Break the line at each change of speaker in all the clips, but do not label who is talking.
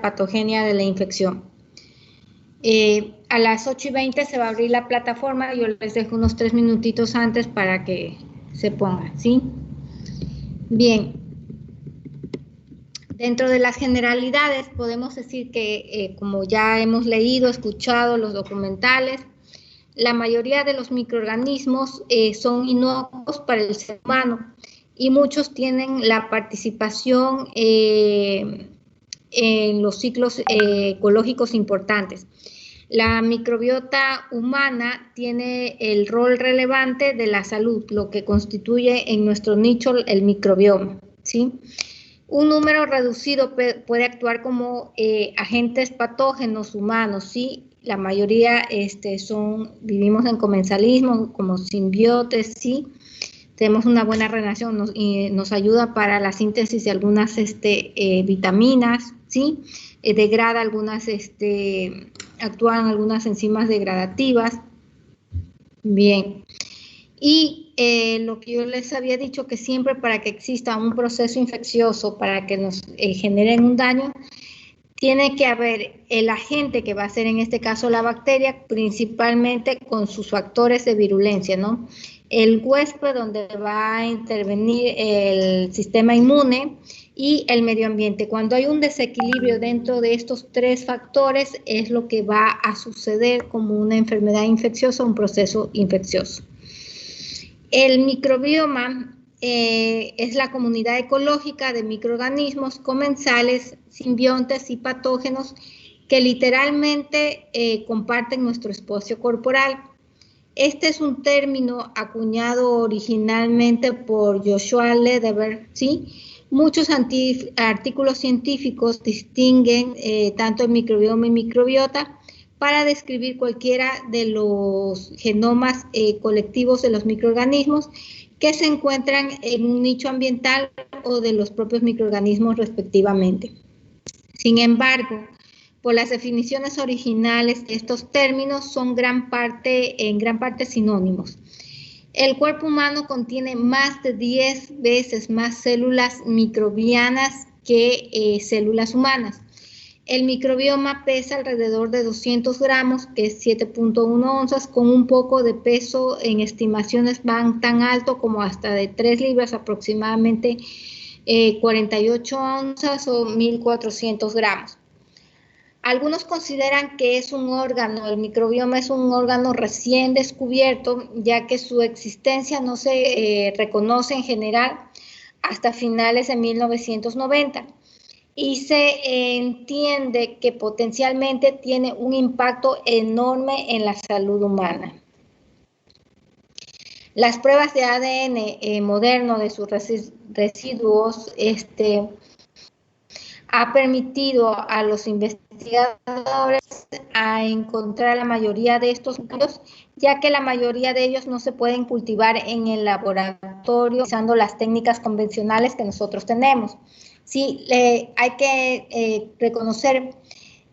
patogenia de la infección. A las 8:20 se va a abrir la plataforma, yo les dejo unos 3 minutitos antes para que se pongan, ¿sí? Bien. Dentro de las generalidades podemos decir que, como ya hemos leído, escuchado los documentales, la mayoría de los microorganismos son inocuos para el ser humano y muchos tienen la participación en los ciclos ecológicos importantes. La microbiota humana tiene el rol relevante de la salud, lo que constituye en nuestro nicho el microbioma, ¿sí? Un número reducido puede actuar como agentes patógenos humanos, ¿sí? La mayoría vivimos en comensalismo, como simbiotes, ¿sí? Tenemos una buena relación y nos ayuda para la síntesis de algunas vitaminas, ¿sí? Degrada algunas, actúan algunas enzimas degradativas. Bien. Y lo que yo les había dicho, que siempre para que exista un proceso infeccioso, para que nos generen un daño, tiene que haber el agente que va a ser en este caso la bacteria, principalmente con sus factores de virulencia, ¿no? El huésped donde va a intervenir el sistema inmune y el medio ambiente. Cuando hay un desequilibrio dentro de estos 3 factores es lo que va a suceder como una enfermedad infecciosa, un proceso infeccioso. El microbioma es la comunidad ecológica de microorganismos comensales, simbiontes y patógenos que literalmente comparten nuestro espacio corporal. Este es un término acuñado originalmente por Joshua Lederberg, ¿sí? Muchos artículos científicos distinguen tanto el microbioma y microbiota para describir cualquiera de los genomas colectivos de los microorganismos que se encuentran en un nicho ambiental o de los propios microorganismos respectivamente. Sin embargo, por las definiciones originales, estos términos son en gran parte sinónimos. El cuerpo humano contiene más de 10 veces más células microbianas que células humanas. El microbioma pesa alrededor de 200 gramos, que es 7.1 onzas, con un poco de peso, en estimaciones van tan alto como hasta de 3 libras, aproximadamente 48 onzas o 1.400 gramos. Algunos consideran que es un órgano, el microbioma es un órgano recién descubierto, ya que su existencia no se reconoce en general hasta finales de 1990. Y se entiende que potencialmente tiene un impacto enorme en la salud humana. Las pruebas de ADN moderno de sus residuos ha permitido a los investigadores a encontrar la mayoría de estos núcleos, ya que la mayoría de ellos no se pueden cultivar en el laboratorio usando las técnicas convencionales que nosotros tenemos. Sí, hay que reconocer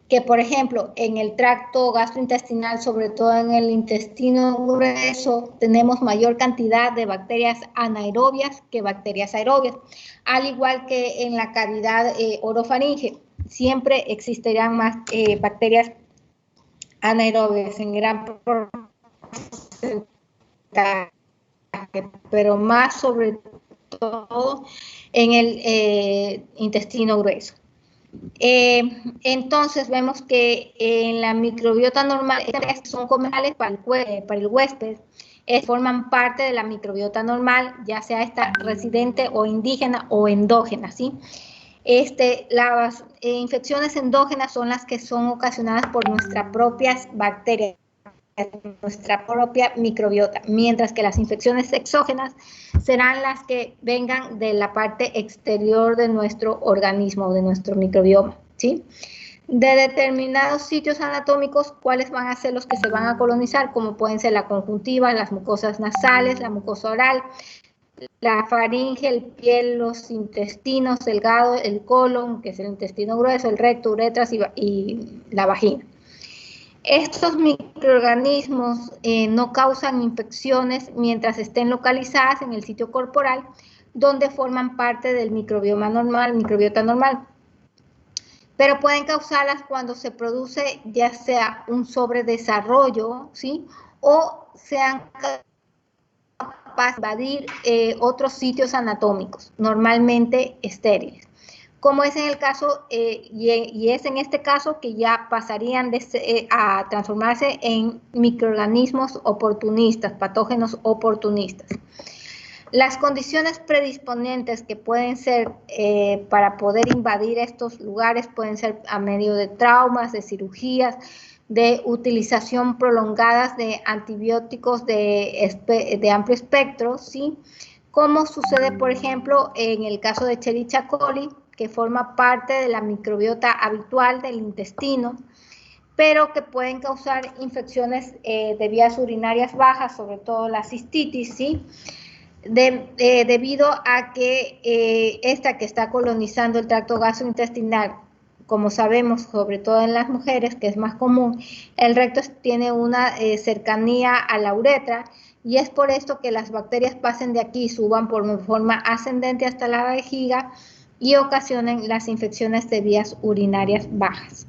que, por ejemplo, en el tracto gastrointestinal, sobre todo en el intestino grueso, tenemos mayor cantidad de bacterias anaerobias que bacterias aerobias, al igual que en la cavidad orofaringe. Siempre existirán más bacterias anaerobias en gran porcentaje, pero más sobre todo en el intestino grueso. Entonces vemos que en la microbiota normal, estas son comensales para el huésped, forman parte de la microbiota normal, ya sea esta residente o indígena o endógena, ¿sí? Las infecciones endógenas son las que son ocasionadas por nuestras propias bacterias, nuestra propia microbiota, mientras que las infecciones exógenas serán las que vengan de la parte exterior de nuestro organismo, de nuestro microbioma, ¿sí? De determinados sitios anatómicos, ¿cuáles van a ser los que se van a colonizar? Como pueden ser la conjuntiva, las mucosas nasales, la mucosa oral, la faringe, el piel, los intestinos delgados, el colon, que es el intestino grueso, el recto, uretras y la vagina. Estos microorganismos no causan infecciones mientras estén localizadas en el sitio corporal donde forman parte del microbioma normal, microbiota normal. pero pueden causarlas cuando se produce ya sea un sobredesarrollo, ¿sí? O sean capaces de invadir otros sitios anatómicos, normalmente estériles. Como es en el caso, y es en este caso que ya pasarían a transformarse en microorganismos oportunistas, patógenos oportunistas. Las condiciones predisponentes que pueden ser para poder invadir estos lugares pueden ser a medio de traumas, de cirugías, de utilización prolongadas de antibióticos de amplio espectro, ¿sí? Como sucede, por ejemplo, en el caso de Escherichia coli, que forma parte de la microbiota habitual del intestino, pero que pueden causar infecciones de vías urinarias bajas, sobre todo la cistitis, ¿sí? Debido a que esta que está colonizando el tracto gastrointestinal, como sabemos, sobre todo en las mujeres, que es más común, el recto tiene una cercanía a la uretra, y es por esto que las bacterias pasen de aquí y suban por forma ascendente hasta la vejiga y ocasionen las infecciones de vías urinarias bajas.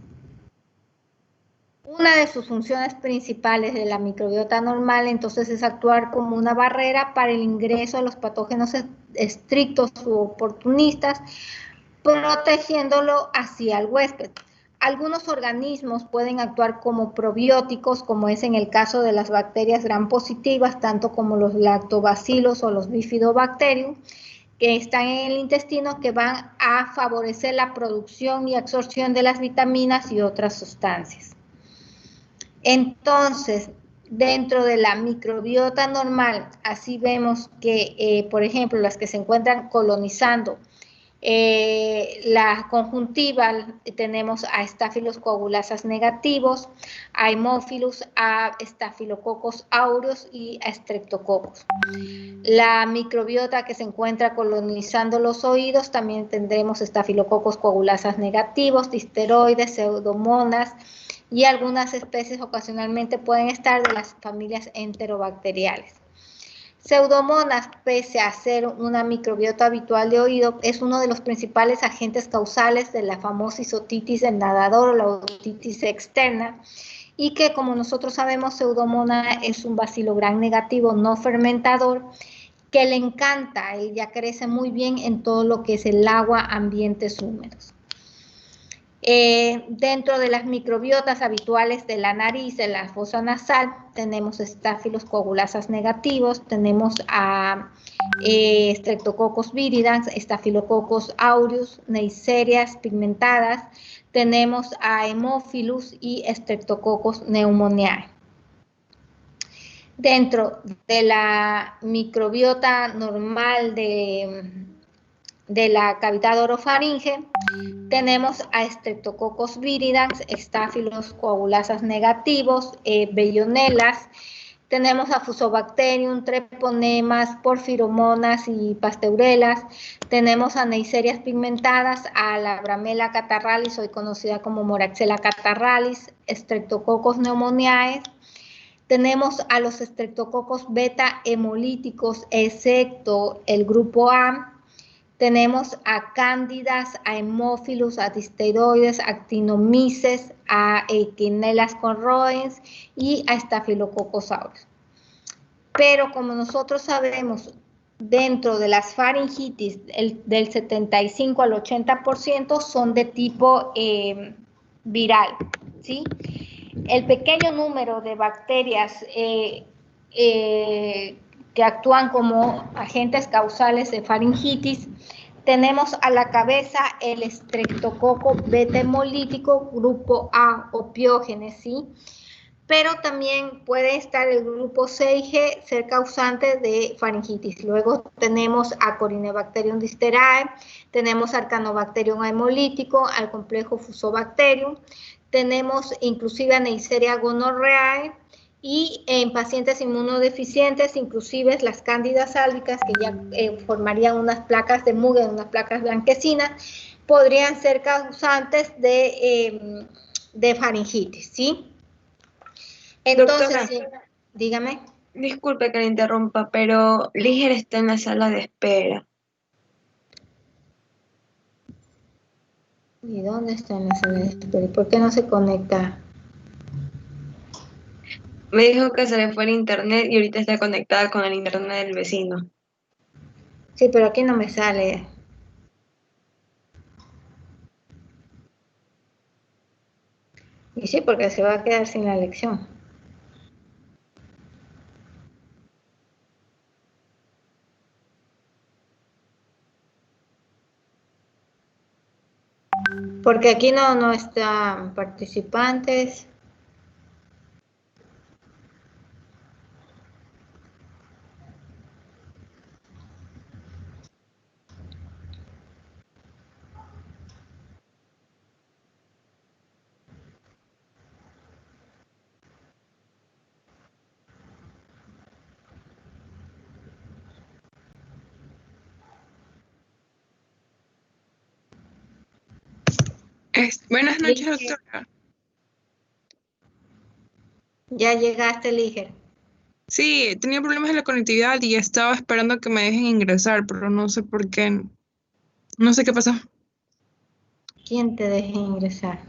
Una de sus funciones principales de la microbiota normal, entonces, es actuar como una barrera para el ingreso de los patógenos estrictos u oportunistas, protegiéndolo hacia el huésped. Algunos organismos pueden actuar como probióticos, como es en el caso de las bacterias gram positivas, tanto como los lactobacilos o los bifidobacterium, que están en el intestino, que van a favorecer la producción y absorción de las vitaminas y otras sustancias. Entonces, dentro de la microbiota normal, así vemos que, por ejemplo, las que se encuentran colonizando la conjuntiva, tenemos a Staphylococcus coagulasas negativos, a Haemophilus, a Staphylococcus aureus y a Streptococcus. La microbiota que se encuentra colonizando los oídos, también tendremos Staphylococcus coagulasas negativos, disteroides, pseudomonas, y algunas especies ocasionalmente pueden estar de las familias enterobacteriales. Pseudomonas, pese a ser una microbiota habitual de oído, es uno de los principales agentes causales de la famosa otitis del nadador o la otitis externa, y que, como nosotros sabemos, Pseudomonas es un bacilo gram negativo no fermentador que le encanta, ella crece muy bien en todo lo que es el agua, ambientes húmedos. Dentro de las microbiotas habituales de la nariz, de la fosa nasal, tenemos Staphylococcus coagulasas negativos, tenemos a Streptococcus viridans, Staphylococcus aureus, Neisseria pigmentadas, tenemos a Haemophilus y Streptococcus pneumoniae. Dentro de la microbiota normal de la cavidad orofaringe, tenemos a Streptococcus viridans, Staphylococcus coagulasas negativos, Vellonelas, tenemos a Fusobacterium, treponemas, porfiromonas y pasteurelas, tenemos a Neisseria pigmentadas, a la Bramella catarrhalis, hoy conocida como Moraxella catarrhalis, Streptococcus pneumoniae, tenemos a los Streptococcus beta hemolíticos, excepto el grupo A, tenemos a cándidas, a Haemophilus, a disteroides, a actinomyces, a Echinelas corroens y a Staphylococcus aureus. Pero como nosotros sabemos, dentro de las faringitis, del 75 al 80% son de tipo viral, ¿sí? El pequeño número de bacterias que actúan como agentes causales de faringitis, tenemos a la cabeza el estreptococo beta hemolítico grupo A, Opiógenes, ¿sí? Pero también puede estar el grupo C y G, ser causante de faringitis. Luego tenemos a Corynebacterium disterae, tenemos al Arcanobacterium hemolítico, al complejo Fusobacterium, tenemos inclusive a Neisseria gonorrhoeae, y en pacientes inmunodeficientes, inclusive las cándidas álbicas, que ya formarían unas placas de mugre, unas placas blanquecinas, podrían ser causantes de faringitis, ¿sí? Entonces,
Doctora,
sí, dígame.
disculpe que le interrumpa, pero Liger está en la sala de espera.
¿Y dónde está el SMS? ¿Pero y por qué no se conecta?
Me dijo que se le fue el internet y ahorita está conectada con el internet del vecino.
Sí, pero aquí no me sale. Y sí, porque se va a quedar sin la lección. Porque aquí no están participantes.
Buenas noches,
Lige,
doctora.
ya llegaste, Lige.
Sí, tenía problemas de la conectividad y estaba esperando que me dejen ingresar, pero no sé por qué. No sé qué pasó.
¿Quién te deje ingresar?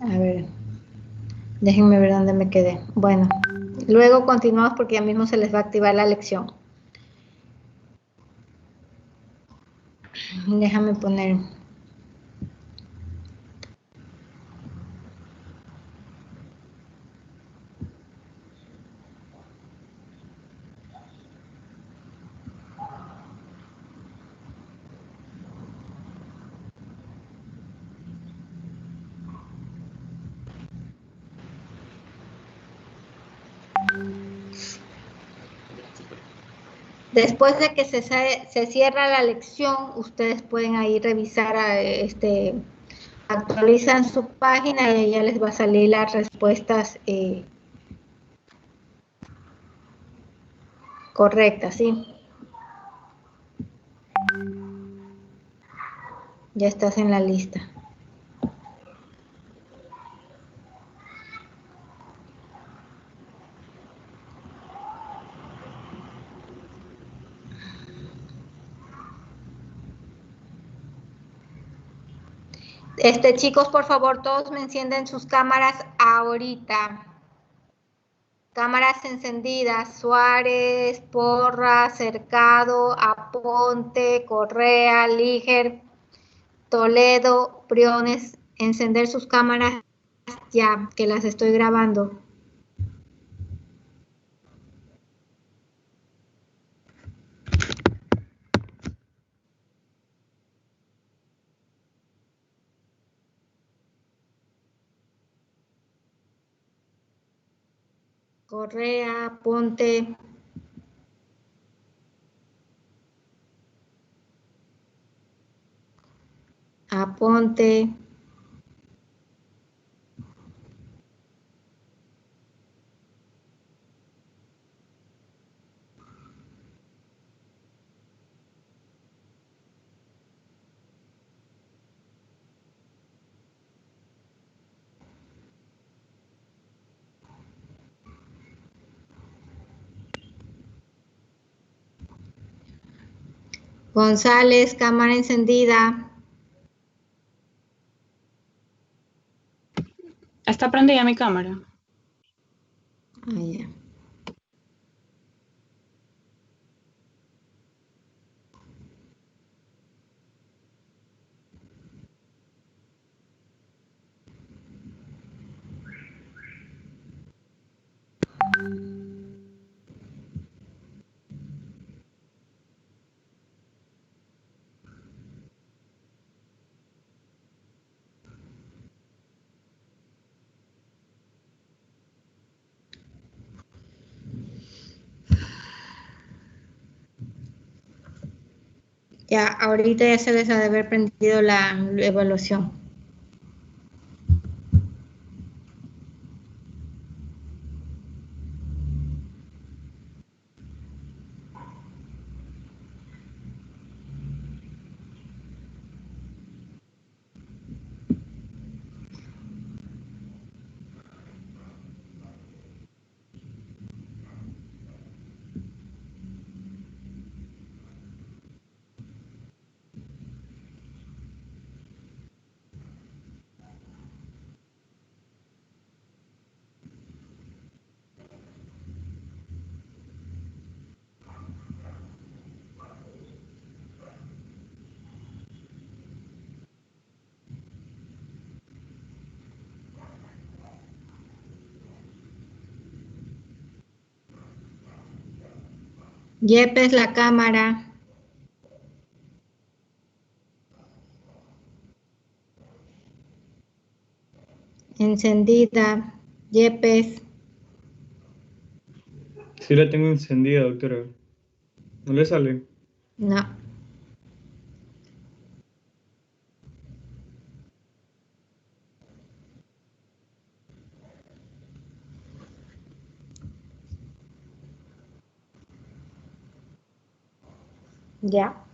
A ver, déjenme ver dónde me quedé. Bueno, luego continuamos porque ya mismo se les va a activar la lección. Déjame poner. Después de que se cierra la lección, ustedes pueden ahí revisar, actualizan su página y ahí ya les va a salir las respuestas correctas, ¿sí? Ya estás en la lista. Chicos, por favor, todos me encienden sus cámaras ahorita. Cámaras encendidas, Suárez, Porra, Cercado, Aponte, Correa, Líger, Toledo, Briones, encender sus cámaras ya, que las estoy grabando. Correa, Aponte. Aponte. González, cámara encendida.
Está prendida mi cámara.
Ah, ya. Ya, ahorita ya se les ha de haber prendido la evaluación. Yepes, la cámara. Encendida. Yepes.
Sí la tengo encendida, doctora. ¿No le sale?
No. Ya.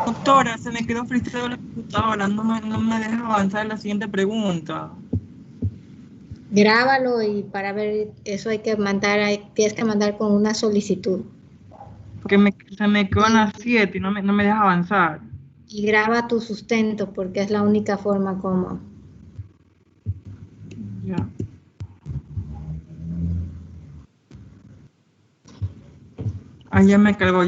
Doctora, se me quedó friseado la computadora, no me deja avanzar la siguiente pregunta.
Grábalo y para ver, eso hay que mandar, tienes que mandar con una solicitud.
Porque se me quedó en las 7 y no me deja avanzar.
Y graba tu sustento porque es la única forma como.
Ya. Ah, ya me cargó.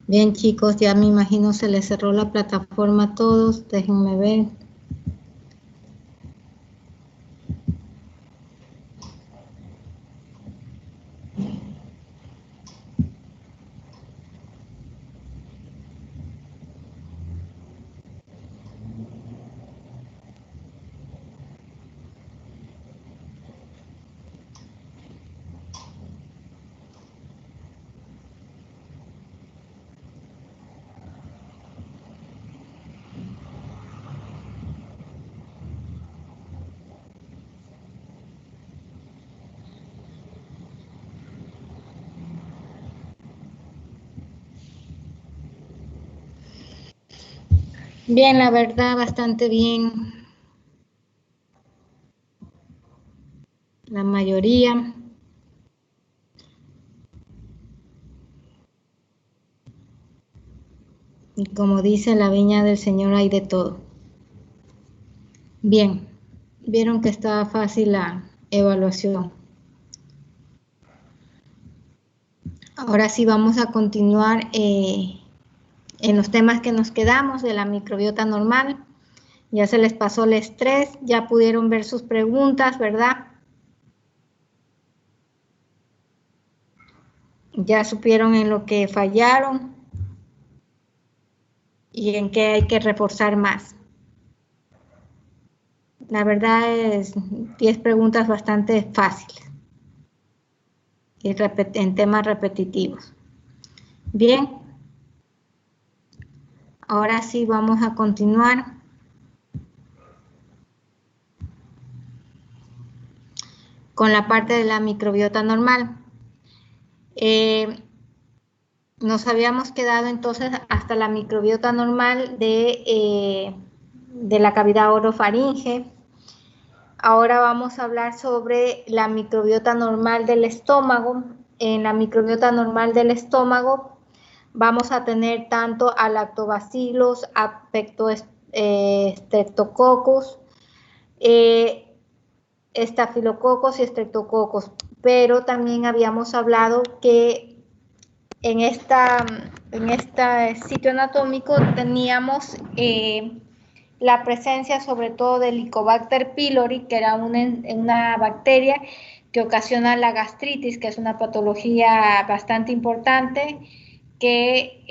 Bien, chicos, ya me imagino se les cerró la plataforma a todos. Déjenme ver. Bien, la verdad, bastante bien. La mayoría. Y como dice la viña del Señor, hay de todo. Bien, vieron que estaba fácil la evaluación. Ahora sí vamos a continuar en los temas que nos quedamos de la microbiota normal. Ya se les pasó el estrés, ya pudieron ver sus preguntas, ¿verdad? Ya supieron en lo que fallaron y en qué hay que reforzar más. La verdad es 10 preguntas bastante fáciles y en temas repetitivos. Bien, ahora sí vamos a continuar. Con la parte de la microbiota normal. Nos habíamos quedado entonces hasta la microbiota normal de la cavidad orofaringe. Ahora vamos a hablar sobre la microbiota normal del estómago. En la microbiota normal del estómago vamos a tener tanto a lactobacillus, a streptococcus, estafilococos y estreptococos, pero también habíamos hablado que en este sitio anatómico teníamos la presencia sobre todo del Helicobacter pylori, que era una bacteria que ocasiona la gastritis, que es una patología bastante importante, que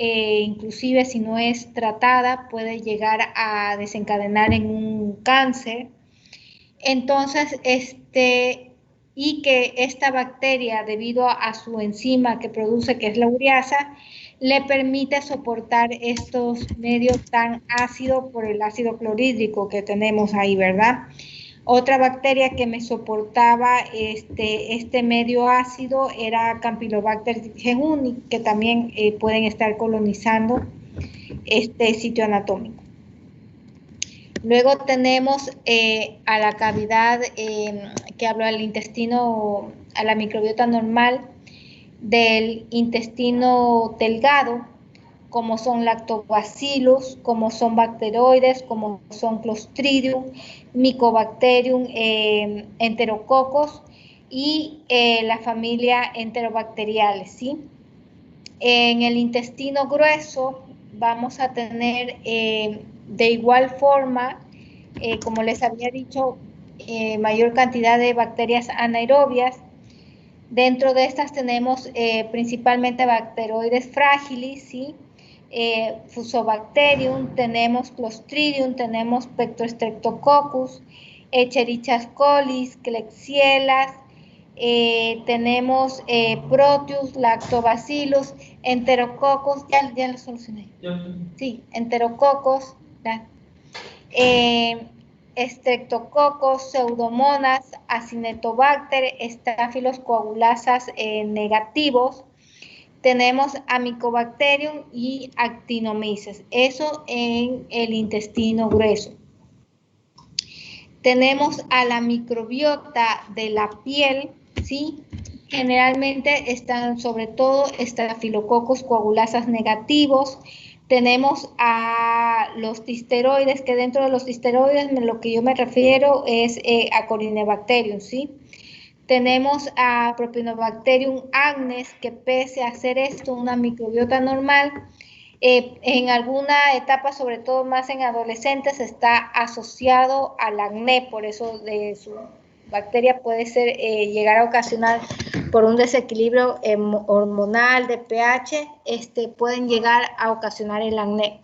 inclusive si no es tratada puede llegar a desencadenar en un cáncer. Entonces, y que esta bacteria, debido a su enzima que produce, que es la ureasa, le permite soportar estos medios tan ácidos por el ácido clorhídrico que tenemos ahí, ¿verdad? Otra bacteria que me soportaba este medio ácido era Campylobacter jejuni, que también pueden estar colonizando este sitio anatómico. Luego tenemos a la cavidad que habla del intestino, a la microbiota normal del intestino delgado, como son lactobacillus, como son bacteroides, como son Clostridium, Mycobacterium, Enterococos y la familia Enterobacteriales, ¿sí? En el intestino grueso vamos a tener de igual forma, como les había dicho, mayor cantidad de bacterias anaerobias. Dentro de estas tenemos principalmente bacteroides frágiles, ¿sí? Fusobacterium, tenemos Clostridium, tenemos Streptococcus, Escherichia coli, Klebsiella, tenemos Proteus, Lactobacillus, Enterococos, ya lo solucioné. Sí, Enterococos, Streptococos, Pseudomonas, Acinetobacter, Staphylos coagulasas negativos. Tenemos a Mycobacterium y Actinomyces. Eso en el intestino grueso. Tenemos a la microbiota de la piel, ¿sí? Generalmente están sobre todo Staphylococcus coagulasas negativos. Tenemos a los tisteroides, que dentro de los tisteroides lo que yo me refiero es a Corynebacterium, ¿sí? Tenemos a Propionibacterium agnes, que pese a ser esto una microbiota normal, en alguna etapa, sobre todo más en adolescentes, está asociado al acné, por eso de su bacteria puede ser llegar a ocasionar por un desequilibrio hormonal de pH, pueden llegar a ocasionar el acné.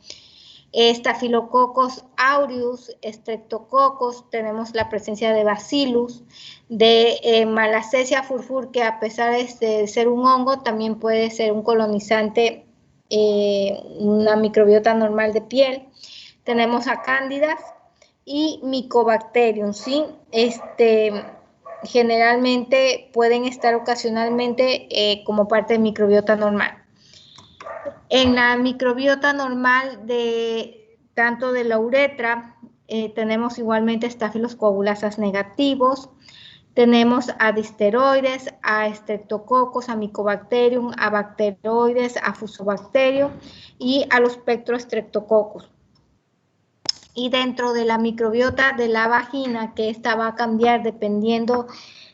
Staphylococcus aureus, Streptococcus, tenemos la presencia de Bacillus, de Malassezia furfur, que a pesar de ser un hongo, también puede ser un colonizante, una microbiota normal de piel. Tenemos a Cándidas y Mycobacterium, ¿sí? Generalmente pueden estar ocasionalmente como parte de microbiota normal. En la microbiota normal tanto de la uretra, tenemos igualmente Staphylos coagulasas negativos. Tenemos a disteroides, a streptococcus, a mycobacterium, a bacteroides, a fusobacterium y a los pectostreptococcus. Y dentro de la microbiota de la vagina, que esta va a cambiar dependiendo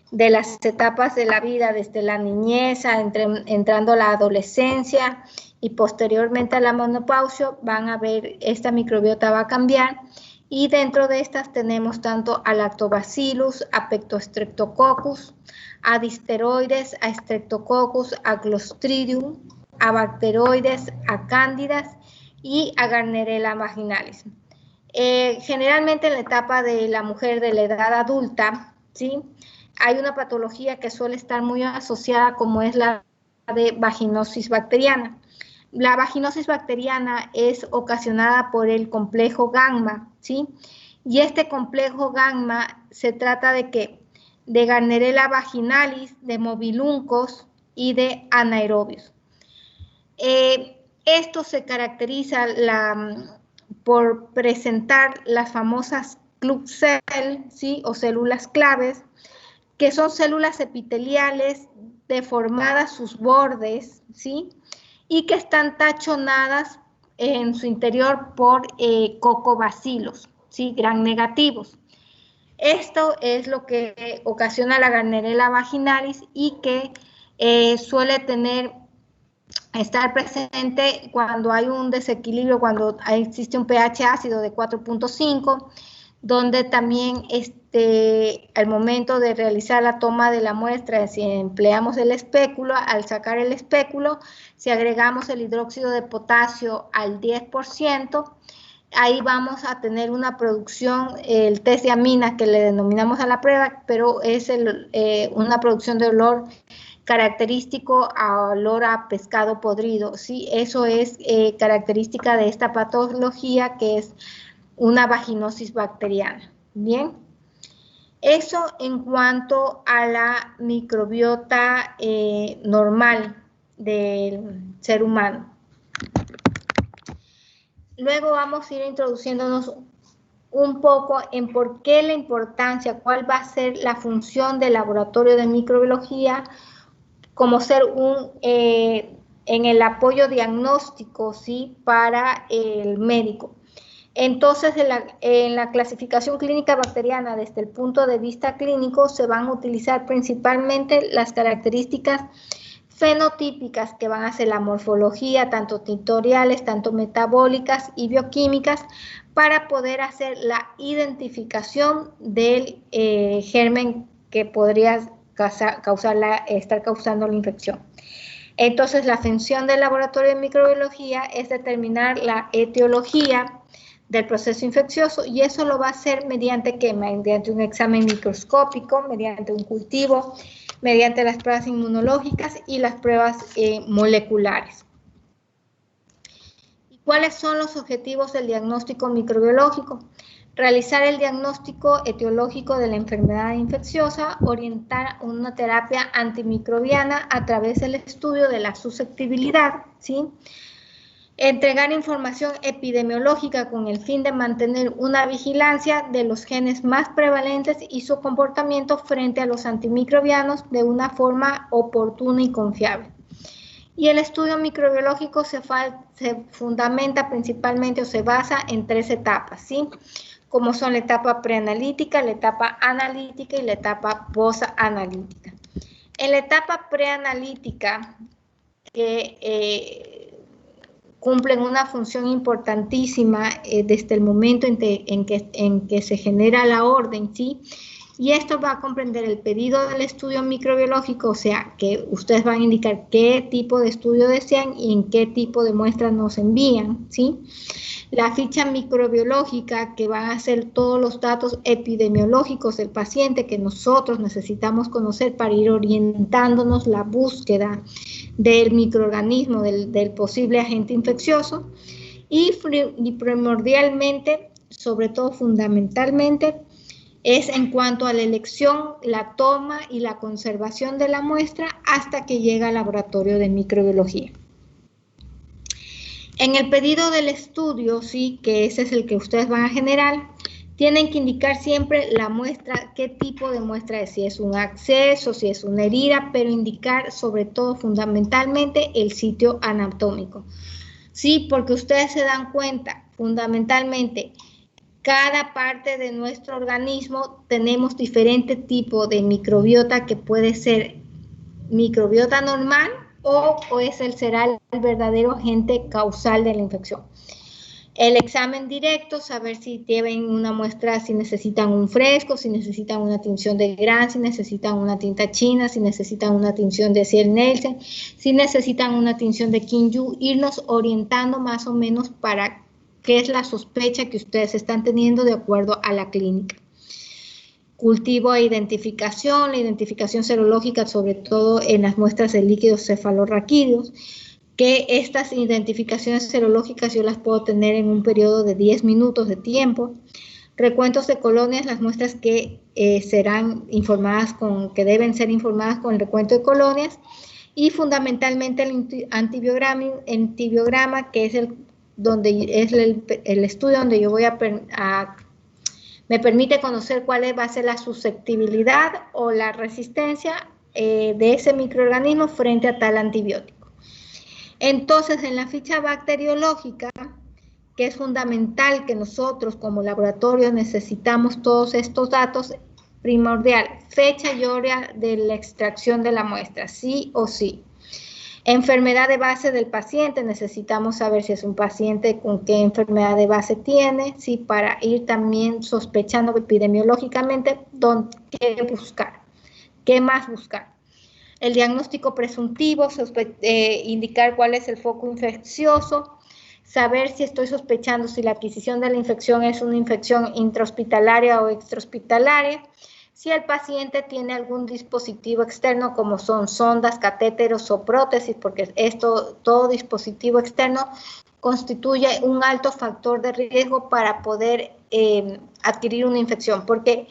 de las etapas de la vida, desde la niñez, entrando a la adolescencia y posteriormente a la menopausia, van a ver, esta microbiota va a cambiar. Y dentro de estas tenemos tanto a Lactobacillus, a Pectostreptococcus, a disteroides, a Streptococcus, a Clostridium, a bacteroides, a cándidas y a Gardnerella vaginalis. Generalmente en la etapa de la mujer de la edad adulta, ¿sí?, hay una patología que suele estar muy asociada, como es la de vaginosis bacteriana. La vaginosis bacteriana es ocasionada por el complejo gamma, ¿sí? Y este complejo gamma se trata de ¿qué? De Gardnerella vaginalis, de mobiluncos y de anaerobios. Esto se caracteriza por presentar las famosas club cell, ¿sí?, o células claves, que son células epiteliales deformadas sus bordes, ¿sí?, y que están tachonadas en su interior por cocobacilos, ¿sí?, gram negativos. Esto es lo que ocasiona la Gardnerella vaginalis y que suele estar presente cuando hay un desequilibrio, cuando existe un pH ácido de 4.5, donde también al momento de realizar la toma de la muestra, si empleamos el espéculo, al sacar el espéculo, si agregamos el hidróxido de potasio al 10%, ahí vamos a tener una producción, el test de amina que le denominamos a la prueba, pero es una producción de olor característico a olor a pescado podrido, ¿sí? Eso es característica de esta patología, que es una vaginosis bacteriana. Bien, eso en cuanto a la microbiota normal del ser humano. Luego vamos a ir introduciéndonos un poco en por qué la importancia, cuál va a ser la función del laboratorio de microbiología como ser en el apoyo diagnóstico, ¿sí?, para el médico. Entonces, en la clasificación clínica bacteriana, desde el punto de vista clínico, se van a utilizar principalmente las características fenotípicas, que van a ser la morfología, tanto tintoriales, tanto metabólicas y bioquímicas, para poder hacer la identificación del germen que podría estar causando la infección. Entonces, la función del laboratorio de microbiología es determinar la etiología del proceso infeccioso, y eso lo va a hacer mediante un examen microscópico, mediante un cultivo, mediante las pruebas inmunológicas y las pruebas moleculares. ¿Y cuáles son los objetivos del diagnóstico microbiológico? Realizar el diagnóstico etiológico de la enfermedad infecciosa, orientar una terapia antimicrobiana a través del estudio de la susceptibilidad, ¿sí?, entregar información epidemiológica con el fin de mantener una vigilancia de los genes más prevalentes y su comportamiento frente a los antimicrobianos de una forma oportuna y confiable. Y el estudio microbiológico se fundamenta principalmente, o se basa en 3 etapas, ¿sí?, como son la etapa preanalítica, la etapa analítica y la etapa posanalítica. En la etapa preanalítica, que cumplen una función importantísima desde el momento en que se genera la orden, ¿sí?, y esto va a comprender el pedido del estudio microbiológico, o sea, que ustedes van a indicar qué tipo de estudio desean y en qué tipo de muestras nos envían, ¿sí? La ficha microbiológica, que van a ser todos los datos epidemiológicos del paciente que nosotros necesitamos conocer para ir orientándonos la búsqueda del microorganismo, del posible agente infeccioso, y primordialmente, sobre todo fundamentalmente, es en cuanto a la elección, la toma y la conservación de la muestra hasta que llega al laboratorio de microbiología. En el pedido del estudio, sí, que ese es el que ustedes van a generar, Tienen que indicar siempre la muestra, qué tipo de muestra es, si es un absceso, si es una herida, pero indicar sobre todo fundamentalmente el sitio anatómico. Sí, porque ustedes se dan cuenta, fundamentalmente, cada parte de nuestro organismo tenemos diferente tipo de microbiota que puede ser microbiota normal o será el verdadero agente causal de la infección. El examen directo, saber si tienen una muestra, si necesitan un fresco, si necesitan una tinción de Gran, si necesitan una tinta china, si necesitan una tinción de Ziel-Nielsen, si necesitan una tinción de Kim-Yu, irnos orientando más o menos para qué es la sospecha que ustedes están teniendo de acuerdo a la clínica. Cultivo e identificación, la identificación serológica, sobre todo en las muestras de líquidos cefalorraquídeos, que estas identificaciones serológicas yo las puedo tener en un periodo de 10 minutos de tiempo. Recuentos de colonias, las muestras que serán informadas que deben ser informadas con el recuento de colonias, y fundamentalmente el antibiograma, que es el estudio donde yo voy me permite conocer cuál va a ser la susceptibilidad o la resistencia de ese microorganismo frente a tal antibiótico. Entonces, en la ficha bacteriológica, que es fundamental que nosotros como laboratorio necesitamos todos estos datos, primordial, fecha y hora de la extracción de la muestra, sí o sí. Enfermedad de base del paciente, necesitamos saber si es un paciente con qué enfermedad de base tiene, sí, para ir también sospechando epidemiológicamente qué buscar, qué más buscar. El diagnóstico presuntivo, indicar cuál es el foco infeccioso, saber si estoy sospechando si la adquisición de la infección es una infección intrahospitalaria o extrahospitalaria, si el paciente tiene algún dispositivo externo como son sondas, catéteros o prótesis, porque todo dispositivo externo constituye un alto factor de riesgo para poder adquirir una infección, porque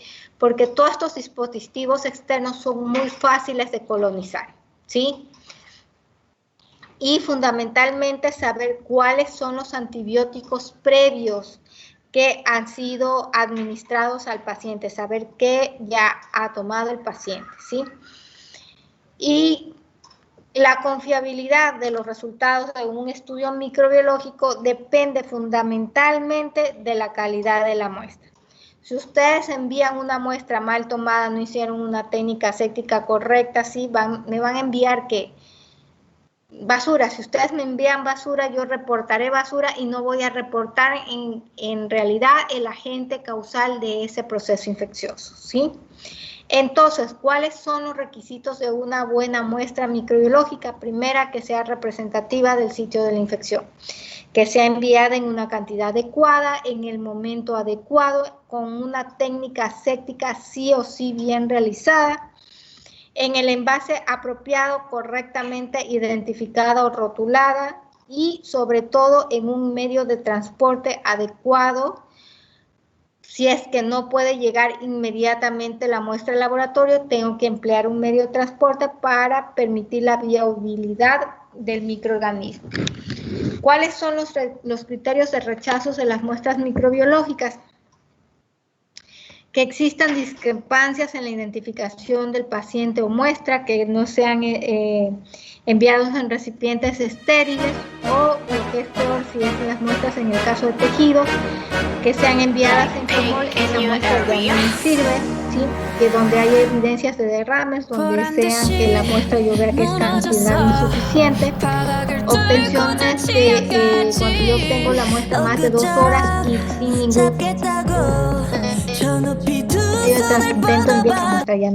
todos estos dispositivos externos son muy fáciles de colonizar, ¿sí? Y fundamentalmente saber cuáles son los antibióticos previos que han sido administrados al paciente, saber qué ya ha tomado el paciente, ¿sí? Y la confiabilidad de los resultados de un estudio microbiológico depende fundamentalmente de la calidad de la muestra. Si ustedes envían una muestra mal tomada, no hicieron una técnica aséptica correcta, ¿sí? Me van a enviar ¿qué? Basura. Si ustedes me envían basura, yo reportaré basura y no voy a reportar en realidad el agente causal de ese proceso infeccioso, ¿sí? Entonces, ¿cuáles son los requisitos de una buena muestra microbiológica? Primera, que sea representativa del sitio de la infección, que sea enviada en una cantidad adecuada, en el momento adecuado, con una técnica aséptica sí o sí bien realizada, en el envase apropiado, correctamente identificada o rotulada, y sobre todo en un medio de transporte adecuado. Si es que no puede llegar inmediatamente la muestra al laboratorio, tengo que emplear un medio de transporte para permitir la viabilidad del microorganismo. ¿Cuáles son los criterios de rechazo de las muestras microbiológicas? Que existan discrepancias en la identificación del paciente o muestra, que no sean enviados en recipientes estériles, o lo que es peor, si es las muestras en el caso de tejidos, que sean enviadas en formol, esa muestra ya no me sirve, ¿sí? Que donde haya evidencias de derrames, donde sean que la muestra yo vea que es cantidad insuficiente, obtenciones de cuando yo obtengo la muestra más de 2 horas y sin ningún intento enviar la muestra, ya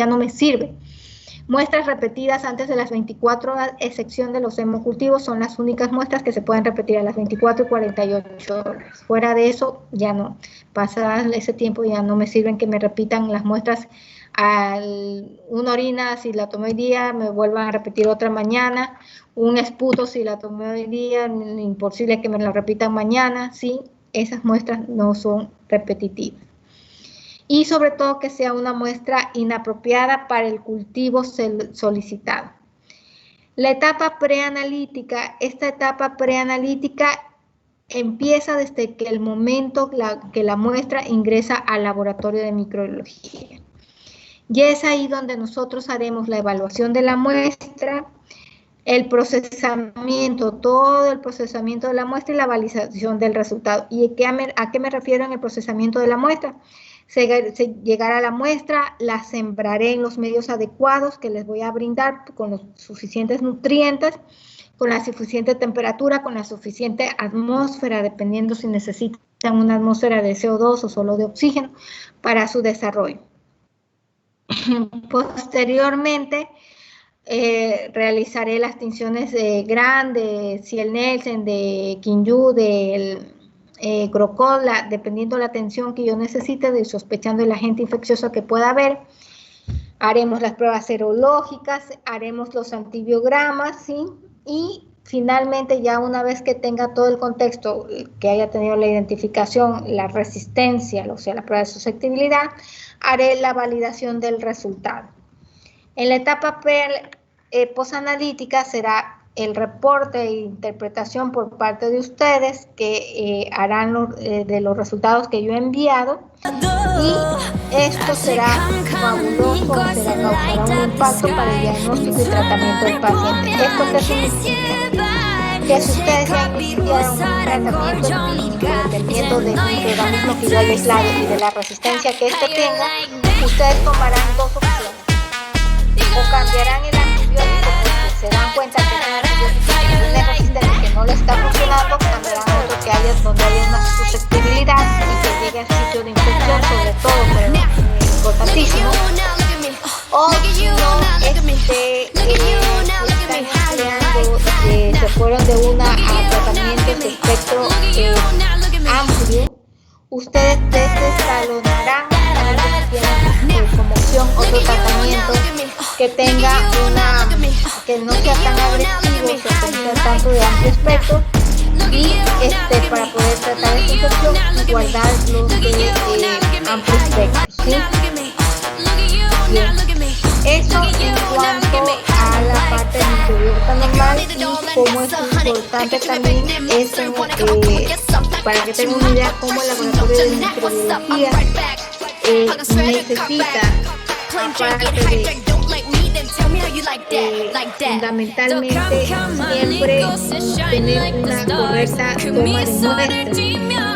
no me sirve. Muestras repetidas antes de las 24 horas, excepción de los hemocultivos, son las únicas muestras que se pueden repetir a las 24 y 48 horas. Fuera de eso, ya no. Pasado ese tiempo ya no me sirven que me repitan las muestras. Una orina, si la tomé hoy día, me vuelvan a repetir otra mañana. Un esputo, si la tomé hoy día, imposible que me la repitan mañana, ¿sí? Esas muestras no son repetitivas. Y sobre todo que sea una muestra inapropiada para el cultivo solicitado. La etapa preanalítica, esta etapa preanalítica empieza desde que el momento que la muestra ingresa al laboratorio de microbiología. Y es ahí donde nosotros haremos la evaluación de la muestra, el procesamiento, todo el procesamiento de la muestra y la validación del resultado. ¿Y a qué me refiero en el procesamiento de la muestra? Se llegará a la muestra, la sembraré en los medios adecuados que les voy a brindar con los suficientes nutrientes, con la suficiente temperatura, con la suficiente atmósfera, dependiendo si necesitan una atmósfera de CO2 o solo de oxígeno para su desarrollo. Posteriormente, realizaré las tinciones de Gram, de Ciel-Nielsen, de Kinyu, del Grocol, dependiendo de la atención que yo necesite, sospechando el agente infeccioso que pueda haber. Haremos las pruebas serológicas, haremos los antibiogramas, ¿sí? Y finalmente, ya una vez que tenga todo el contexto, que haya tenido la identificación, la resistencia, o sea, la prueba de susceptibilidad, haré la validación del resultado. En la etapa posanalítica será el reporte e interpretación por parte de ustedes que harán de los resultados que yo he enviado, y esto será fabuloso, causará un impacto para el diagnóstico y tratamiento del paciente. ¿Esto qué significa? Que si ustedes ya iniciaron un tratamiento clínico, dependiendo del microorganismo que yo haya aislado y de la resistencia que éste tenga, ustedes tomarán dos opciones: o cambiarán el antibiótico porque se dan cuenta que es un antibiótico que tiene resistencia, que no le está funcionando, cambiarán otro que haya donde haya una susceptibilidad y que llegue al sitio de infección, sobre todo, pero importantísimo. O si no, se fueron de una a tratamientos de espectro amplio, ustedes desescalonarán como opción otro tratamiento que tenga que no sea tan agresivo, que no sea tanto de amplio espectro, y para poder tratar esta infección y guardar los de amplio espectro, ¿sí? Bien. Eso en cuanto a la parte de microbiota normal, y como es importante también para que tengan una idea cómo el laboratorio de microbiología necesita, aparte de fundamentalmente siempre tener una correcta toma de muestras,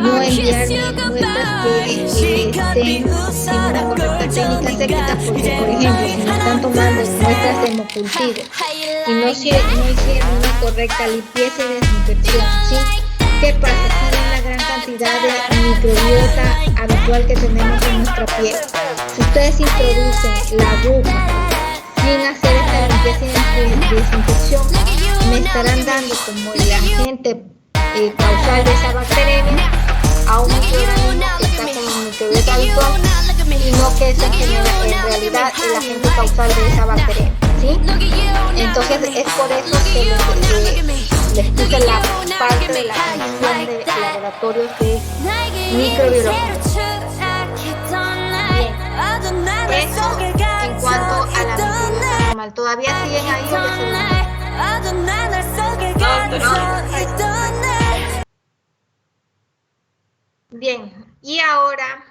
no enviar muestras que estén sin una correcta técnica técnica, porque por ejemplo si me están tomando muestras de hemocultivo y no hicieron una correcta limpieza y desinfección, ¿sí? ¿Qué pasa? Tienen la gran cantidad de microbiota habitual que tenemos en nuestra piel. Si ustedes introducen la aguja sin hacer esta limpieza y desinfección, me estarán dando como el agente causal de esa bacteria a un microorganismo que está con el microbiota habitual, y no que es en realidad el agente causal de esa bacteria, ¿sí? Entonces es por eso que les puse la parte de la función de laboratorios de microbiología. Bien, eso en cuanto a la microbiota normal. ¿Todavía siguen ahí o ya se Bien, y ahora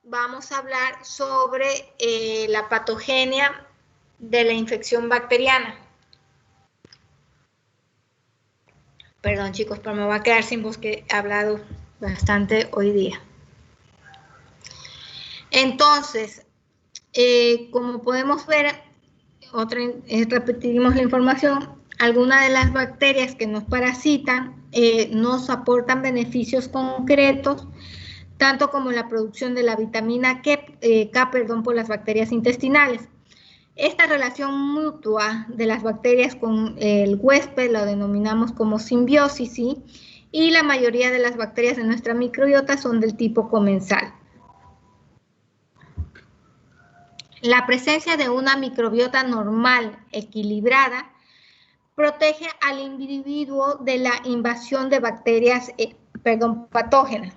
vamos a hablar sobre la patogenia de la infección bacteriana. Perdón chicos, pero me voy a quedar sin voz, que he hablado bastante hoy día. Entonces, como podemos ver, repetimos la información, algunas de las bacterias que nos parasitan nos aportan beneficios concretos, tanto como la producción de la vitamina K, por las bacterias intestinales. Esta relación mutua de las bacterias con el huésped la denominamos como simbiosis, ¿sí? Y la mayoría de las bacterias de nuestra microbiota son del tipo comensal. La presencia de una microbiota normal, equilibrada, protege al individuo de la invasión de bacterias patógenas.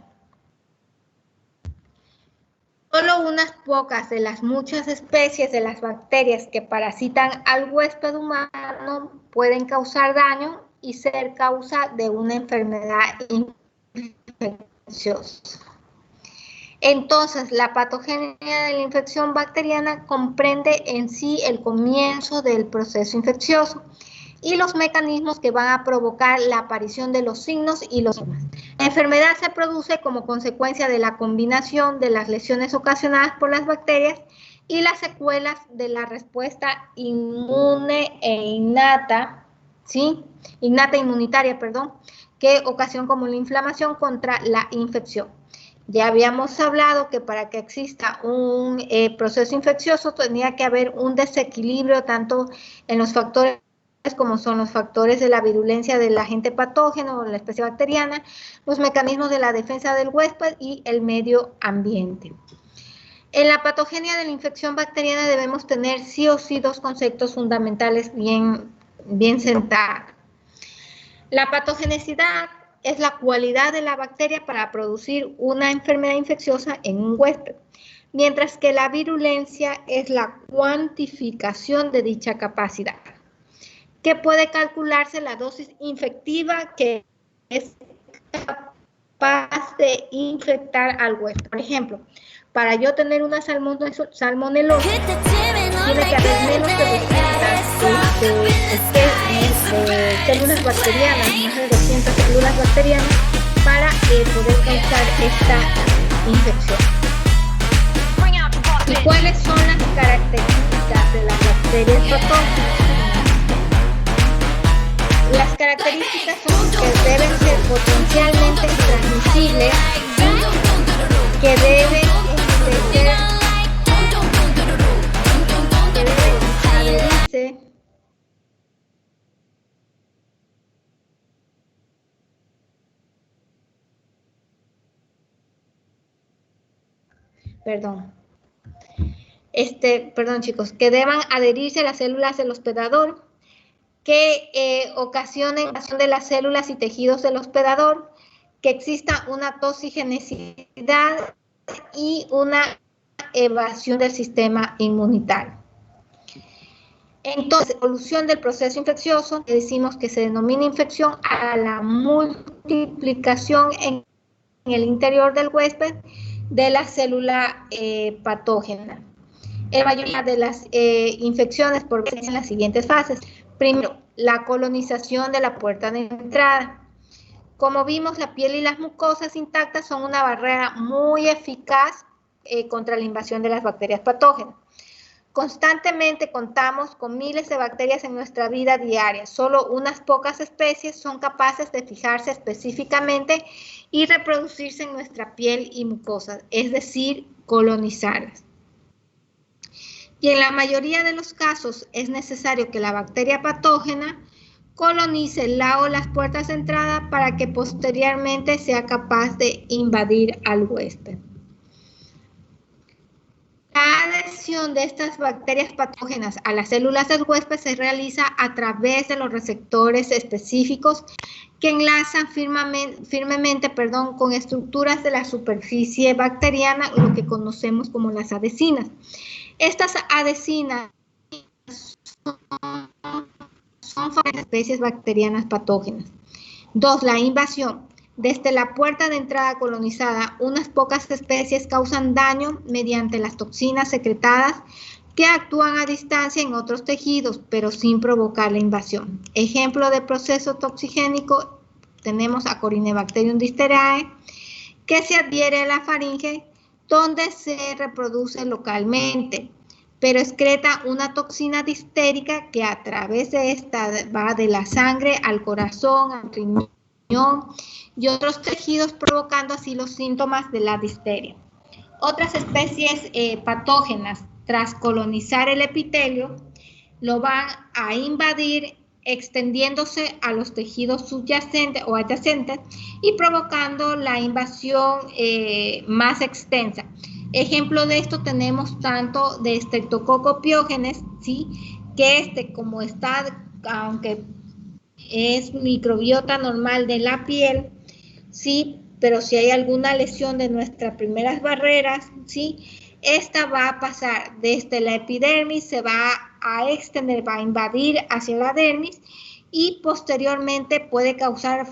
Solo unas pocas de las muchas especies de las bacterias que parasitan al huésped humano pueden causar daño y ser causa de una enfermedad infecciosa. Entonces, la patogenia de la infección bacteriana comprende en sí el comienzo del proceso infeccioso y los mecanismos que van a provocar la aparición de los signos y los síntomas. La enfermedad se produce como consecuencia de la combinación de las lesiones ocasionadas por las bacterias y las secuelas de la respuesta inmune e innata, ¿sí? Innata inmunitaria, perdón, que ocasiona como la inflamación contra la infección. Ya habíamos hablado que para que exista un proceso infeccioso tenía que haber un desequilibrio tanto en los factores como son los factores de la virulencia del agente patógeno o la especie bacteriana, los mecanismos de la defensa del huésped y el medio ambiente. En la patogenia de la infección bacteriana debemos tener sí o sí dos conceptos fundamentales bien sentados. La patogenicidad es la cualidad de la bacteria para producir una enfermedad infecciosa en un huésped, mientras que la virulencia es la cuantificación de dicha capacidad, que puede calcularse la dosis infectiva que es capaz de infectar al huésped. Por ejemplo, para yo tener una salmonelosis, tiene que haber menos de células bacterianas, más de 200 células bacterianas, para poder causar esta infección. ¿Y cuáles son las características de las bacterias patógenas? Las características son que deben ser potencialmente transmisibles, que deben adherirse perdón chicos, que deban adherirse a las células del hospedador, que ocasionen invasión de las células y tejidos del hospedador, que exista una toxigenicidad y una evasión del sistema inmunitario. Entonces, evolución del proceso infeccioso, decimos que se denomina infección a la multiplicación en el interior del huésped de la célula patógena. La mayoría de las infecciones progresan en las siguientes fases. Primero, la colonización de la puerta de entrada. Como vimos, la piel y las mucosas intactas son una barrera muy eficaz contra la invasión de las bacterias patógenas. Constantemente contamos con miles de bacterias en nuestra vida diaria. Solo unas pocas especies son capaces de fijarse específicamente y reproducirse en nuestra piel y mucosas, es decir, colonizarlas. Y en la mayoría de los casos es necesario que la bacteria patógena colonice la o las puertas de entrada para que posteriormente sea capaz de invadir al huésped. La adhesión de estas bacterias patógenas a las células del huésped se realiza a través de los receptores específicos que enlazan firmemente con estructuras de la superficie bacteriana, lo que conocemos como las adhesinas. Estas adhesinas son especies bacterianas patógenas. 2. La invasión. Desde la puerta de entrada colonizada, unas pocas especies causan daño mediante las toxinas secretadas que actúan a distancia en otros tejidos, pero sin provocar la invasión. Ejemplo de proceso toxigénico, tenemos a Corynebacterium diftheriae, que se adhiere a la faringe, donde se reproduce localmente, pero excreta una toxina difterica que a través de esta va de la sangre al corazón, al riñón y otros tejidos, provocando así los síntomas de la difteria. Otras especies patógenas, tras colonizar el epitelio, lo van a invadir extendiéndose a los tejidos subyacentes o adyacentes y provocando la invasión más extensa. Ejemplo de esto tenemos tanto de Streptococcus pyogenes, ¿sí? Que como está, aunque es microbiota normal de la piel, ¿sí? Pero si hay alguna lesión de nuestras primeras barreras, ¿sí? Esta va a pasar desde la epidermis, se va a extender, va a invadir hacia la dermis y posteriormente puede causar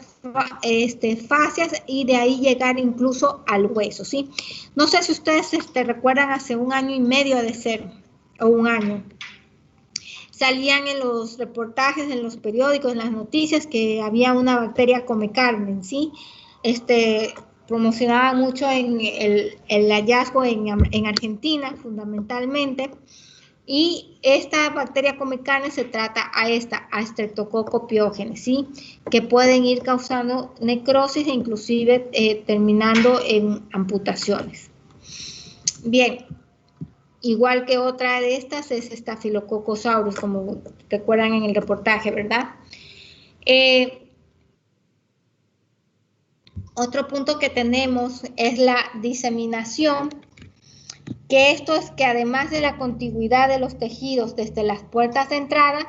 fascias y de ahí llegar incluso al hueso, ¿sí? No sé si ustedes recuerdan hace 1 año y medio de ser, o 1 año, salían en los reportajes, en los periódicos, en las noticias que había una bacteria come carne, ¿sí? Promocionaba mucho en el hallazgo en Argentina, fundamentalmente. Y esta bacteria come carne se trata a Streptococcus pyogenes, ¿sí? Que pueden ir causando necrosis e inclusive terminando en amputaciones. Bien, igual que otra de estas es Staphylococcus aureus, como recuerdan en el reportaje, ¿verdad? Otro punto que tenemos es la diseminación, que esto es que además de la contigüidad de los tejidos desde las puertas de entrada,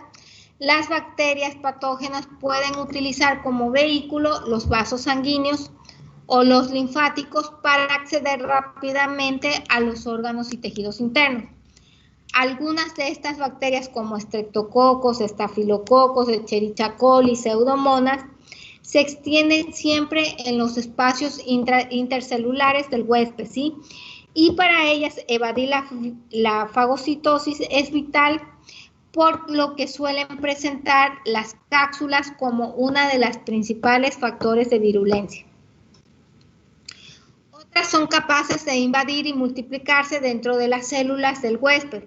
las bacterias patógenas pueden utilizar como vehículo los vasos sanguíneos o los linfáticos para acceder rápidamente a los órganos y tejidos internos. Algunas de estas bacterias como Streptococcus, Staphylococcus, Escherichia coli, Pseudomonas, se extienden siempre en los espacios intercelulares del huésped, ¿sí? Y para ellas evadir la fagocitosis es vital, por lo que suelen presentar las cápsulas como una de las principales factores de virulencia. Otras son capaces de invadir y multiplicarse dentro de las células del huésped.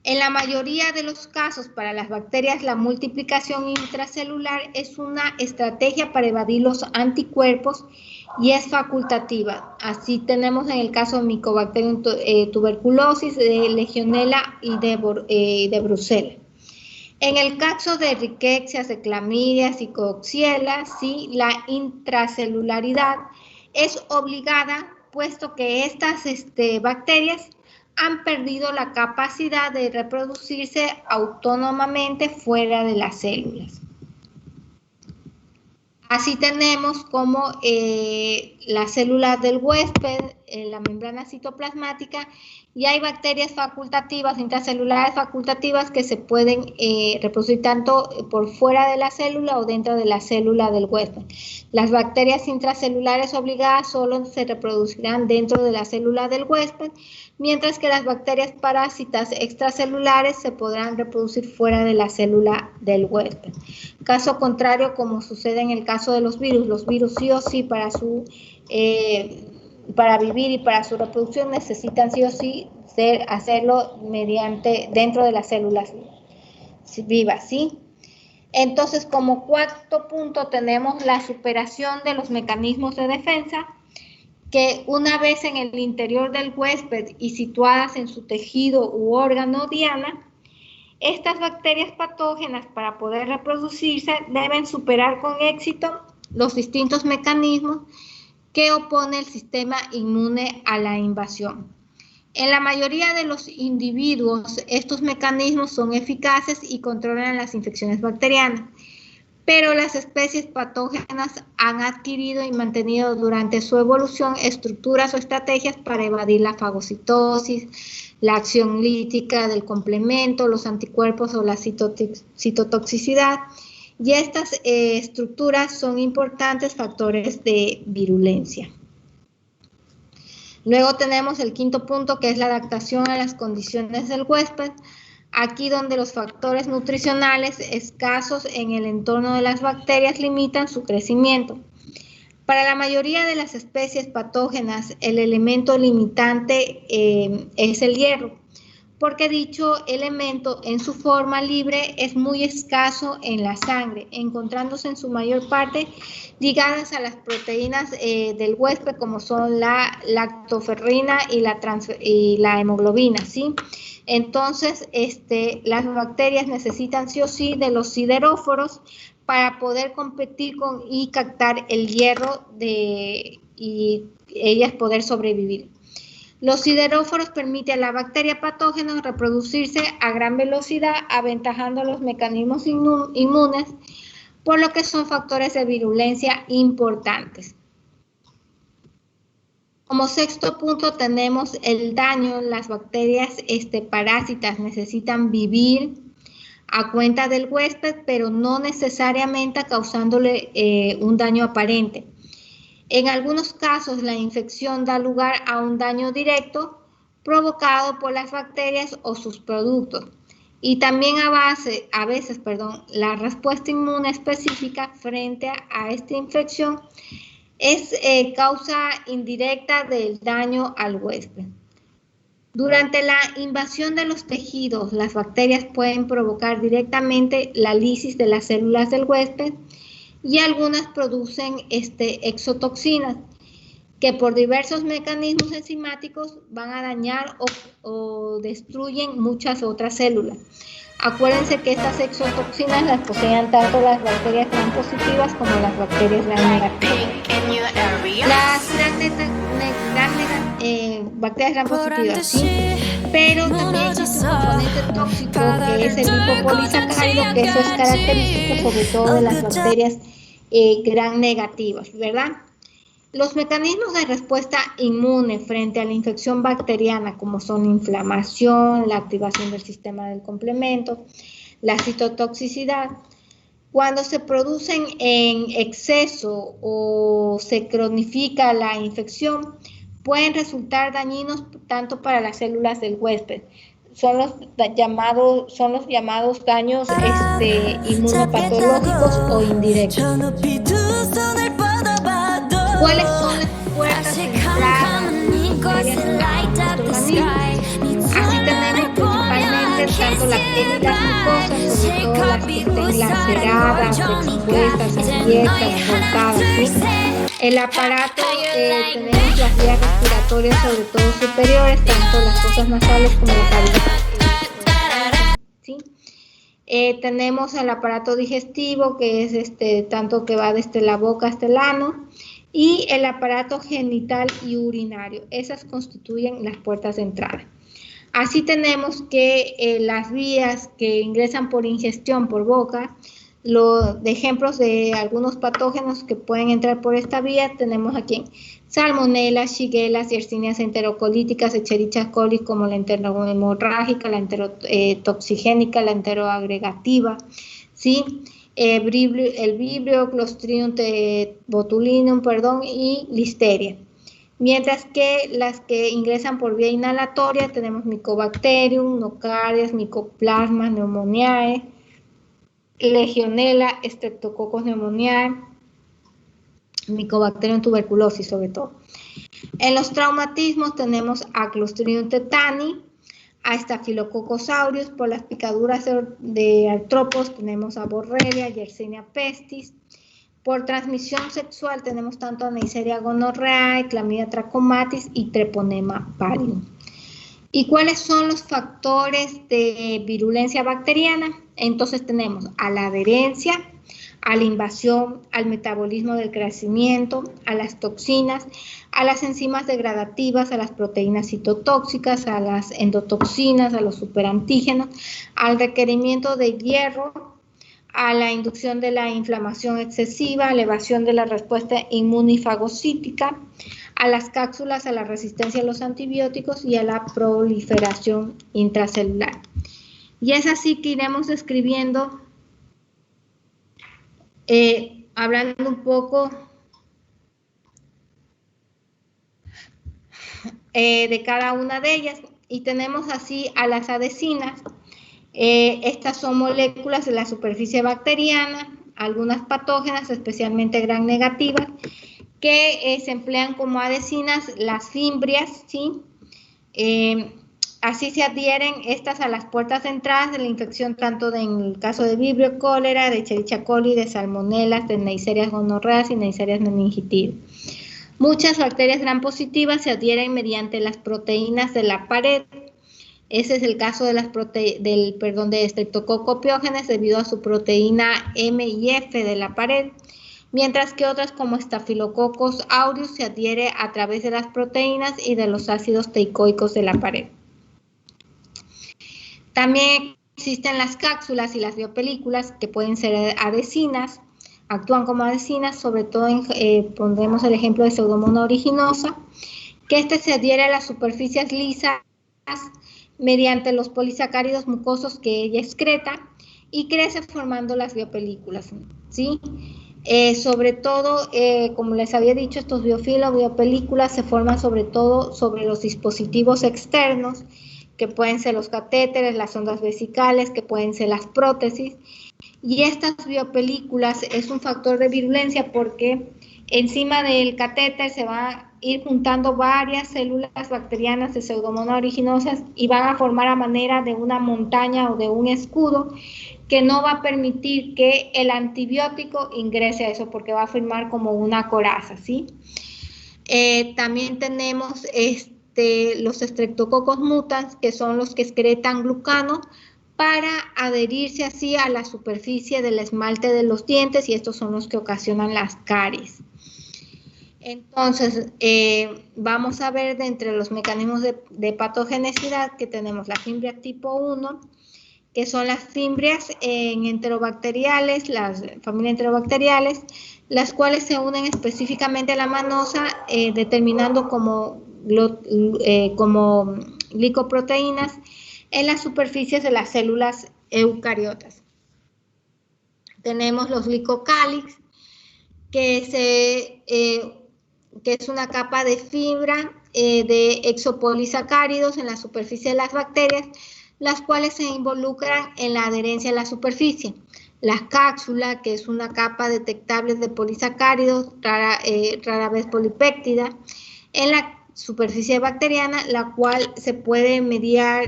En la mayoría de los casos, para las bacterias, la multiplicación intracelular es una estrategia para evadir los anticuerpos y es facultativa. Así tenemos en el caso de Mycobacterium tuberculosis, de Legionella y de Brucella. En el caso de riquecias, de clamidias y coxiela, sí, la intracelularidad es obligada, puesto que estas bacterias han perdido la capacidad de reproducirse autónomamente fuera de las células. Así tenemos como las células del huésped, la membrana citoplasmática, y hay bacterias facultativas, intracelulares facultativas, que se pueden reproducir tanto por fuera de la célula o dentro de la célula del huésped. Las bacterias intracelulares obligadas solo se reproducirán dentro de la célula del huésped, mientras que las bacterias parásitas extracelulares se podrán reproducir fuera de la célula del huésped. Caso contrario, como sucede en el caso de los virus sí o sí para vivir y para su reproducción necesitan sí o sí hacerlo dentro de las células vivas, ¿sí? Entonces, como cuarto punto tenemos la superación de los mecanismos de defensa, que una vez en el interior del huésped y situadas en su tejido u órgano diana, estas bacterias patógenas, para poder reproducirse, deben superar con éxito los distintos mecanismos que opone el sistema inmune a la invasión. En la mayoría de los individuos, estos mecanismos son eficaces y controlan las infecciones bacterianas, pero las especies patógenas han adquirido y mantenido durante su evolución estructuras o estrategias para evadir la fagocitosis, la acción lítica del complemento, los anticuerpos o la citotoxicidad, y estas estructuras son importantes factores de virulencia. Luego tenemos el quinto punto, que es la adaptación a las condiciones del huésped. Aquí donde los factores nutricionales escasos en el entorno de las bacterias limitan su crecimiento. Para la mayoría de las especies patógenas, el elemento limitante es el hierro, porque dicho elemento en su forma libre es muy escaso en la sangre, encontrándose en su mayor parte ligadas a las proteínas del huésped, como son la lactoferrina y la hemoglobina, ¿sí? Entonces, las bacterias necesitan sí o sí de los sideróforos para poder competir y captar el hierro y ellas poder sobrevivir. Los sideróforos permiten a la bacteria patógena reproducirse a gran velocidad, aventajando los mecanismos inmunes, por lo que son factores de virulencia importantes. Como sexto punto tenemos el daño. Las bacterias parásitas necesitan vivir, a cuenta del huésped, pero no necesariamente causándole un daño aparente. En algunos casos, la infección da lugar a un daño directo provocado por las bacterias o sus productos. Y también a veces, la respuesta inmune específica frente a esta infección es causa indirecta del daño al huésped. Durante la invasión de los tejidos, las bacterias pueden provocar directamente la lisis de las células del huésped y algunas producen exotoxinas que por diversos mecanismos enzimáticos van a dañar o destruyen muchas otras células. Acuérdense que estas exotoxinas las poseen tanto las bacterias gram positivas como las bacterias gram negativas. Las bacterias gram positivas, ¿sí? Pero también existe un componente tóxico que es el lipopolisacárido, que eso es característico sobre todo de las bacterias gram negativas, ¿verdad? Los mecanismos de respuesta inmune frente a la infección bacteriana, como son inflamación, la activación del sistema del complemento, la citotoxicidad, cuando se producen en exceso o se cronifica la infección, pueden resultar dañinos tanto para las células del huésped. Son los llamados daños inmunopatológicos o indirectos. ¿Cuáles son las puertas de entrada de nuestro organismo? Así tenemos principalmente tanto las células mucosas, sobre todo las que estén laceradas, expuestas, abiertas, cortadas, ¿sí? El aparato, tenemos las vías respiratorias, sobre todo superiores, tanto las fosas nasales como la cavidad, ¿sí? Tenemos el aparato digestivo, que es tanto que va desde la boca hasta el ano, y el aparato genital y urinario. Esas constituyen las puertas de entrada. Así tenemos que las vías que ingresan por ingestión por boca, de ejemplos de algunos patógenos que pueden entrar por esta vía, tenemos aquí Salmonella, Shigella, Yersinia enterocolíticas, Escherichia coli, como la enterohemorrágica, la enterotoxigénica, la enteroagregativa, ¿sí? El Vibrio, Clostridium botulinum, y Listeria. Mientras que las que ingresan por vía inhalatoria tenemos Mycobacterium, Nocardias, Mycoplasma, Pneumoniae, Legionella, Streptococcus pneumoniae, Mycobacterium tuberculosis sobre todo. En los traumatismos tenemos a Clostridium tetani, a Staphylococcus aureus. Por las picaduras de artrópodos tenemos a Borrelia, Yersinia pestis. Por transmisión sexual tenemos tanto a Neisseria gonorrhoeae, Chlamydia trachomatis y Treponema pallidum. ¿Y cuáles son los factores de virulencia bacteriana? Entonces tenemos a la adherencia, a la invasión, al metabolismo del crecimiento, a las toxinas, a las enzimas degradativas, a las proteínas citotóxicas, a las endotoxinas, a los superantígenos, al requerimiento de hierro, a la inducción de la inflamación excesiva, a la elevación de la respuesta inmunofagocítica, a las cápsulas, a la resistencia a los antibióticos y a la proliferación intracelular. Y es así que iremos describiendo, hablando un poco de cada una de ellas. Y tenemos así a las adhesinas. Estas son moléculas de la superficie bacteriana, algunas patógenas, especialmente gram negativas, que se emplean como adhesinas, las fimbrias, ¿sí? Así se adhieren estas a las puertas de entrada de la infección, tanto en el caso de Vibrio cólera, de Escherichia coli, de Salmonella, de Neisseria gonorrhoeae y Neisseria meningitidis. Muchas bacterias gram positivas se adhieren mediante las proteínas de la pared. Ese es el caso de de Streptococcus pyogenes debido a su proteína M y F de la pared, mientras que otras como Staphylococcus aureus se adhiere a través de las proteínas y de los ácidos teicoicos de la pared. También existen las cápsulas y las biopelículas que pueden ser adhesinas, actúan como adhesinas, sobre todo pondremos el ejemplo de Pseudomonas aeruginosa, que se adhiere a las superficies lisas mediante los polisacáridos mucosos que ella excreta, y crece formando las biopelículas, ¿sí? Sobre todo, como les había dicho, estos biofilos, biopelículas se forman sobre todo sobre los dispositivos externos, que pueden ser los catéteres, las sondas vesicales, que pueden ser las prótesis, y estas biopelículas es un factor de virulencia porque encima del catéter se va a ir juntando varias células bacterianas de Pseudomonas aeruginosa y van a formar a manera de una montaña o de un escudo que no va a permitir que el antibiótico ingrese a eso porque va a formar como una coraza, ¿sí? También tenemos los Streptococcus mutans, que son los que excretan glucano para adherirse así a la superficie del esmalte de los dientes, y estos son los que ocasionan las caries. Entonces, vamos a ver de entre los mecanismos de patogenicidad que tenemos la fimbria tipo 1, que son las fimbrias enterobacteriales, las familias enterobacteriales, las cuales se unen específicamente a la manosa, determinando como glicoproteínas en las superficies de las células eucariotas. Tenemos los glicocálix, que es una capa de fibra de exopolisacáridos en la superficie de las bacterias, las cuales se involucran en la adherencia a la superficie. La cápsula, que es una capa detectable de polisacáridos, rara vez polipéptida, en la superficie bacteriana, la cual se puede mediar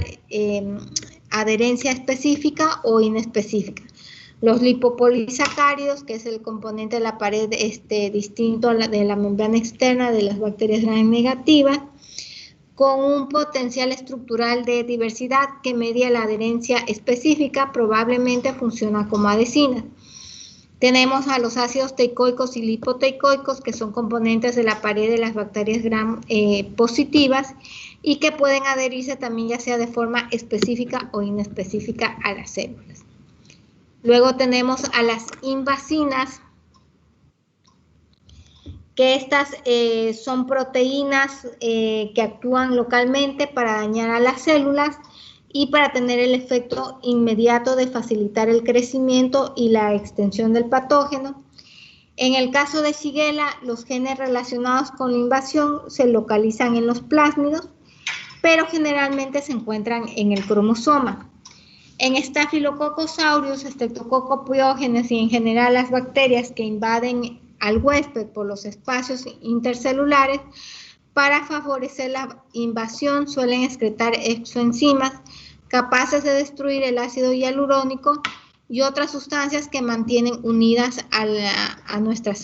adherencia específica o inespecífica. Los lipopolisacáridos, que es el componente de la pared distinto a de la membrana externa de las bacterias gram negativas, con un potencial estructural de diversidad que media la adherencia específica, probablemente funciona como adhesinas. Tenemos a los ácidos teicoicos y lipoteicoicos, que son componentes de la pared de las bacterias gram positivas y que pueden adherirse también ya sea de forma específica o inespecífica a las células. Luego tenemos a las invasinas, que estas son proteínas que actúan localmente para dañar a las células y para tener el efecto inmediato de facilitar el crecimiento y la extensión del patógeno. En el caso de Shigella, los genes relacionados con la invasión se localizan en los plásmidos, pero generalmente se encuentran en el cromosoma. En Staphylococcus aureus, Streptococcus pyogenes y en general las bacterias que invaden al huésped por los espacios intercelulares, para favorecer la invasión suelen excretar exoenzimas capaces de destruir el ácido hialurónico y otras sustancias que mantienen unidas a nuestras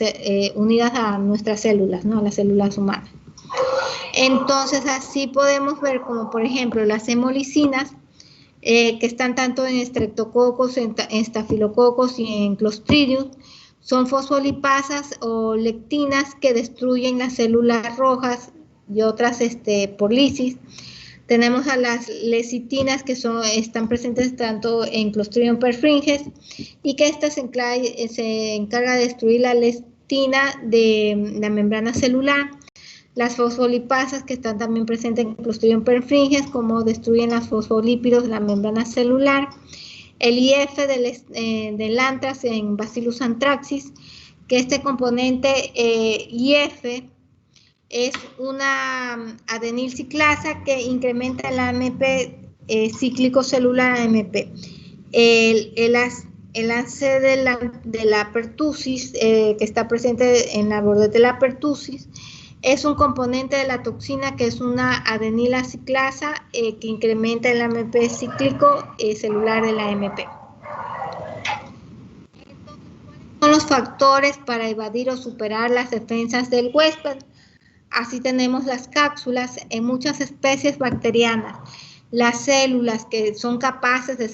células, ¿no? A las células humanas. Entonces, así podemos ver como, por ejemplo, las hemolicinas, que están tanto en Streptococcus, en Staphylococcus y en Clostridium, son fosfolipasas o lectinas que destruyen las células rojas y otras por lisis. Tenemos a las lecitinas, que están presentes tanto en Clostridium perfringens y que esta se encarga de destruir la lectina de la membrana celular. Las fosfolipasas, que están también presentes en Clostridium perfringens, como destruyen los fosfolípidos de la membrana celular. El IF del anthrax en Bacillus anthracis, que este componente IF es una adenilciclasa que incrementa el AMP cíclico celular AMP. El AC de la pertussis, que está presente en la bordeta de la pertussis, es un componente de la toxina que es una adenilaciclasa que incrementa el AMP cíclico celular de la AMP. Entonces, ¿cuáles son los factores para evadir o superar las defensas del huésped? Así tenemos las cápsulas en muchas especies bacterianas. Las células que son capaces de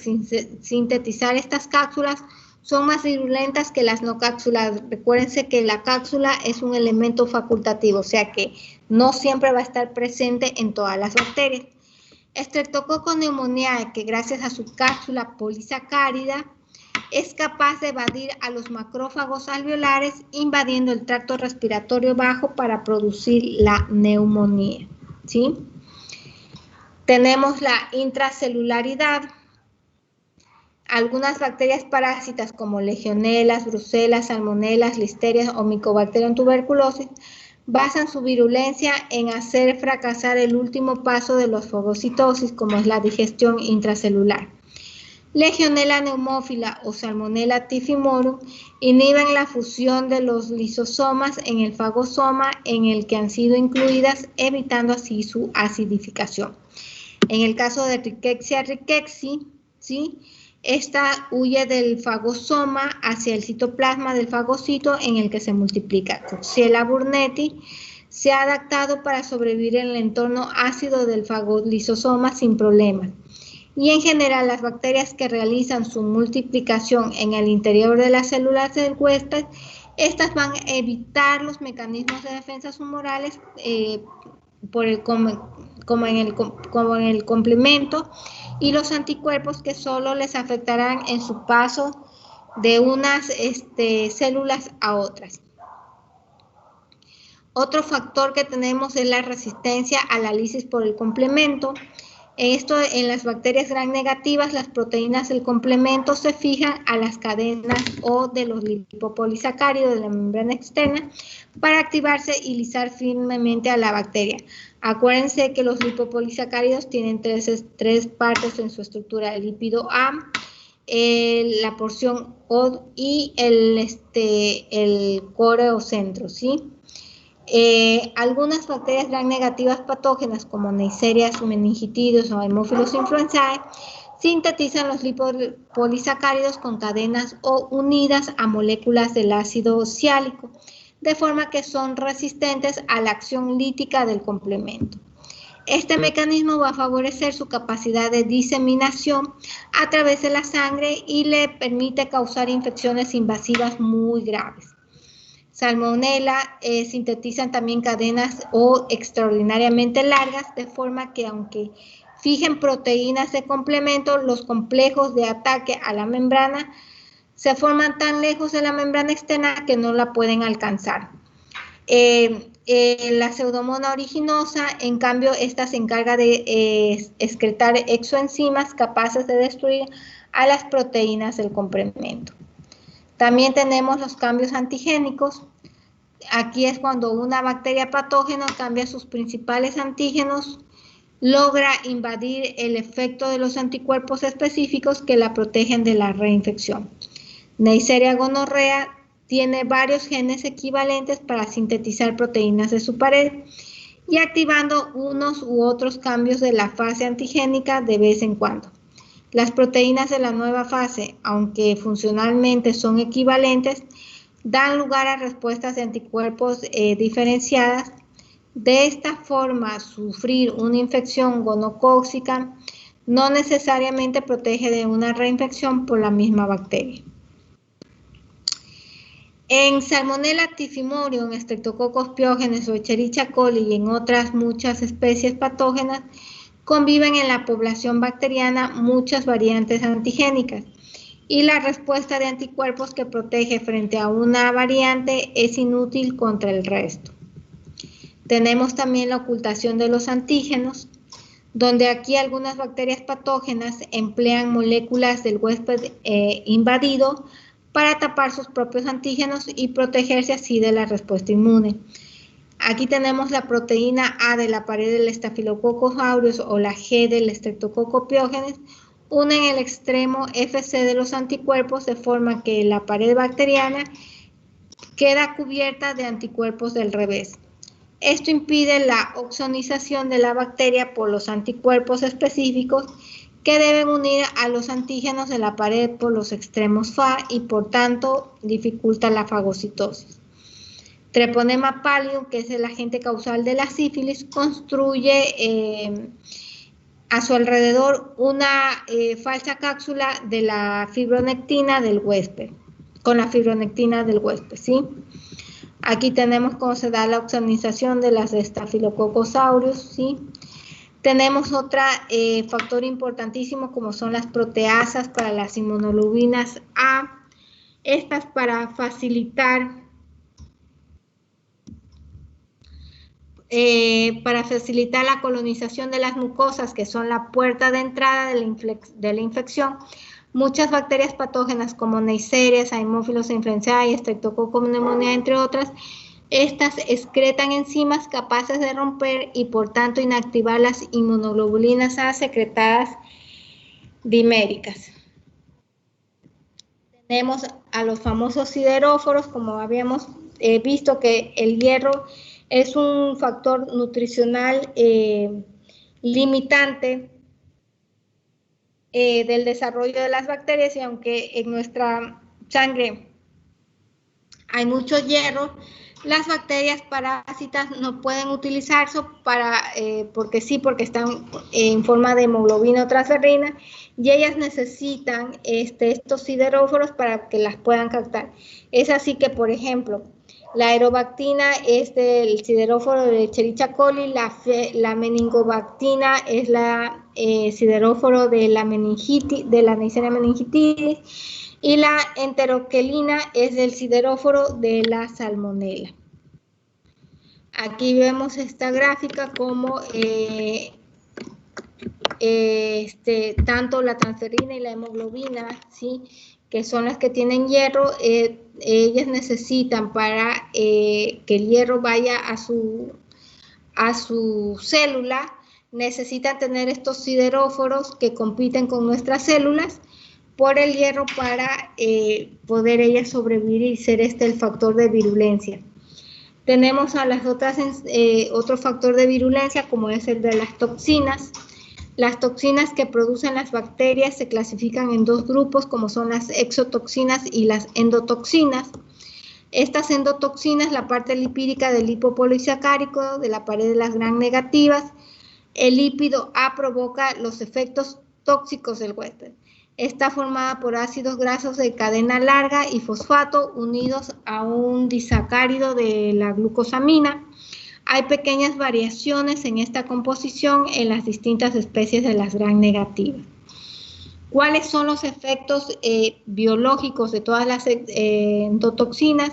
sintetizar estas cápsulas son más virulentas que las no cápsulas. Recuérdense que la cápsula es un elemento facultativo, o sea que no siempre va a estar presente en todas las bacterias. Streptococcus pneumoniae, que gracias a su cápsula polisacárida es capaz de evadir a los macrófagos alveolares, invadiendo el tracto respiratorio bajo para producir la neumonía, ¿sí? Tenemos la intracelularidad. Algunas bacterias parásitas como legionelas, brucelas, salmonelas, listerias o micobacterium tuberculosis basan su virulencia en hacer fracasar el último paso de la fagocitosis, como es la digestión intracelular. Legionella pneumófila o Salmonella typhimorum inhiben la fusión de los lisosomas en el fagosoma en el que han sido incluidas, evitando así su acidificación. En el caso de Rickettsia rickettsii, ¿sí?, esta huye del fagosoma hacia el citoplasma del fagocito en el que se multiplica. Coxiella burnetii se ha adaptado para sobrevivir en el entorno ácido del fagolisosoma sin problemas. Y en general las bacterias que realizan su multiplicación en el interior de las células del huésped, estas van a evitar los mecanismos de defensa humorales como en el complemento, y los anticuerpos que solo les afectarán en su paso de unas células a otras. Otro factor que tenemos es la resistencia a la lisis por el complemento. En las bacterias gram negativas, las proteínas del complemento se fijan a las cadenas O de los lipopolisacáridos de la membrana externa para activarse y lisar firmemente a la bacteria. Acuérdense que los lipopolisacáridos tienen tres partes en su estructura: el lípido A, la porción O y el core o centro, ¿sí? Algunas bacterias gram negativas patógenas como Neisseria meningitidis o Haemophilus influenzae sintetizan los lipopolisacáridos con cadenas O unidas a moléculas del ácido siálico, de forma que son resistentes a la acción lítica del complemento. Este mecanismo va a favorecer su capacidad de diseminación a través de la sangre y le permite causar infecciones invasivas muy graves. Salmonella sintetizan también cadenas O extraordinariamente largas, de forma que aunque fijen proteínas de complemento, los complejos de ataque a la membrana se forman tan lejos de la membrana externa que no la pueden alcanzar. La Pseudomonas originosa, en cambio, esta se encarga de excretar exoenzimas capaces de destruir a las proteínas del complemento. También tenemos los cambios antigénicos. Aquí es cuando una bacteria patógena cambia sus principales antígenos, logra invadir el efecto de los anticuerpos específicos que la protegen de la reinfección. Neisseria gonorrea tiene varios genes equivalentes para sintetizar proteínas de su pared y activando unos u otros cambios de la fase antigénica de vez en cuando. Las proteínas de la nueva fase, aunque funcionalmente son equivalentes, dan lugar a respuestas de anticuerpos diferenciadas. De esta forma, sufrir una infección gonocócica no necesariamente protege de una reinfección por la misma bacteria. En Salmonella typhimurium, Streptococcus pyogenes o Escherichia coli y en otras muchas especies patógenas, conviven en la población bacteriana muchas variantes antigénicas y la respuesta de anticuerpos que protege frente a una variante es inútil contra el resto. Tenemos también la ocultación de los antígenos, donde aquí algunas bacterias patógenas emplean moléculas del huésped invadido para tapar sus propios antígenos y protegerse así de la respuesta inmune. Aquí tenemos la proteína A de la pared del Staphylococcus aureus o la G del Streptococcus pyogenes, unen el extremo FC de los anticuerpos de forma que la pared bacteriana queda cubierta de anticuerpos del revés. Esto impide la oxonización de la bacteria por los anticuerpos específicos que deben unir a los antígenos de la pared por los extremos Fa y por tanto dificulta la fagocitosis. Treponema pallidum, que es el agente causal de la sífilis, construye a su alrededor una falsa cápsula de la fibronectina del huésped, con la fibronectina del huésped, ¿sí? Aquí tenemos cómo se da la oxonización de las Staphylococcus aureus, ¿sí? Tenemos otro factor importantísimo como son las proteasas para las inmunoglobulinas A. Estas para facilitar la colonización de las mucosas, que son la puerta de entrada de la infección, Muchas bacterias patógenas como Neisseria, Haemophilus influenzae, Streptococcus pneumoniae, entre otras, estas excretan enzimas capaces de romper y por tanto inactivar las inmunoglobulinas A secretadas diméricas. Tenemos a los famosos sideróforos, como habíamos visto que el hierro es un factor nutricional limitante del desarrollo de las bacterias, y aunque en nuestra sangre hay mucho hierro, las bacterias parásitas no pueden utilizarse porque están en forma de hemoglobina o transferrina, y ellas necesitan estos sideróforos para que las puedan captar. Es así que, por ejemplo, la aerobactina es del sideróforo de Escherichia coli, la meningobactina es la sideróforo de la meningitis, de la Neisseria meningitidis, y la enteroquelina es del sideróforo de la salmonela. Aquí vemos esta gráfica como tanto la transferrina y la hemoglobina, ¿sí?, que son las que tienen hierro, ellas necesitan para que el hierro vaya a su célula, necesitan tener estos sideróforos que compiten con nuestras células por el hierro para poder ellas sobrevivir y ser el factor de virulencia. Tenemos a las otras, otro factor de virulencia, como es el de las toxinas. Las toxinas que producen las bacterias se clasifican en dos grupos, como son las exotoxinas y las endotoxinas. Estas endotoxinas, la parte lipídica del lipopolisacárido de la pared de las gram negativas, el lípido A provoca los efectos tóxicos del huésped. Está formada por ácidos grasos de cadena larga y fosfato unidos a un disacárido de la glucosamina. Hay pequeñas variaciones en esta composición en las distintas especies de las gram negativas. ¿Cuáles son los efectos biológicos de todas las endotoxinas?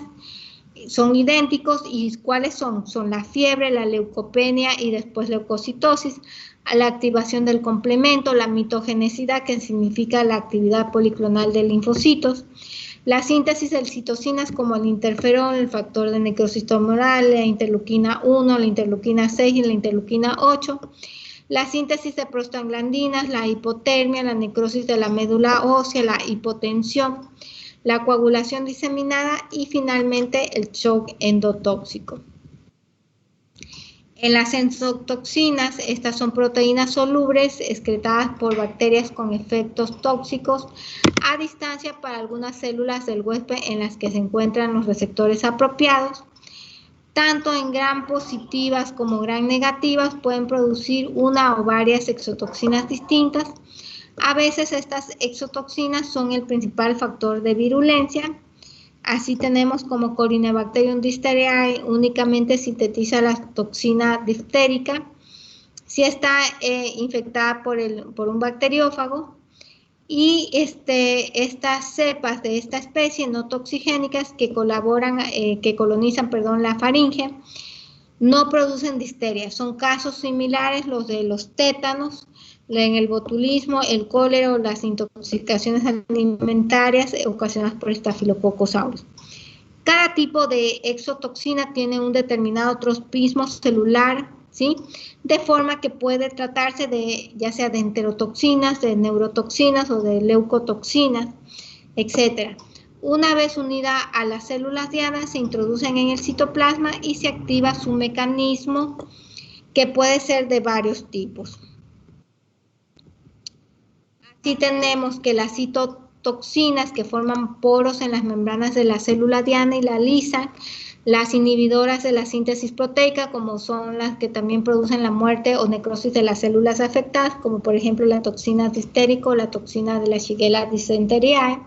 Son idénticos. ¿Y cuáles son? Son la fiebre, la leucopenia y después leucocitosis, a la activación del complemento, la mitogenicidad, que significa la actividad policlonal de linfocitos, la síntesis de citocinas como el interferón, el factor de necrosis tumoral, la interleuquina 1, la interleuquina 6 y la interleuquina 8, la síntesis de prostaglandinas, la hipotermia, la necrosis de la médula ósea, la hipotensión, la coagulación diseminada y finalmente el shock endotóxico. En las endotoxinas, estas son proteínas solubles excretadas por bacterias con efectos tóxicos a distancia para algunas células del huésped en las que se encuentran los receptores apropiados. Tanto en gram positivas como gram negativas pueden producir una o varias exotoxinas distintas. A veces estas exotoxinas son el principal factor de virulencia. Así tenemos como Corynebacterium diphtheriae únicamente sintetiza la toxina diftérica si está infectada por un bacteriófago, y estas cepas de esta especie no toxigénicas que colonizan la faringe no producen difteria. Son casos similares los de los tétanos, en el botulismo, el cólera o las intoxicaciones alimentarias ocasionadas por Staphylococcus aureus. Cada tipo de exotoxina tiene un determinado tropismo celular, ¿sí?, de forma que puede tratarse de ya sea de enterotoxinas, de neurotoxinas o de leucotoxinas, etc. Una vez unida a las células diana, se introducen en el citoplasma y se activa su mecanismo, que puede ser de varios tipos. Así tenemos que las citotoxinas, que forman poros en las membranas de la célula diana y la lisan, las inhibidoras de la síntesis proteica, como son las que también producen la muerte o necrosis de las células afectadas, como por ejemplo la toxina difterica o la toxina de la Shigella dysenteriae.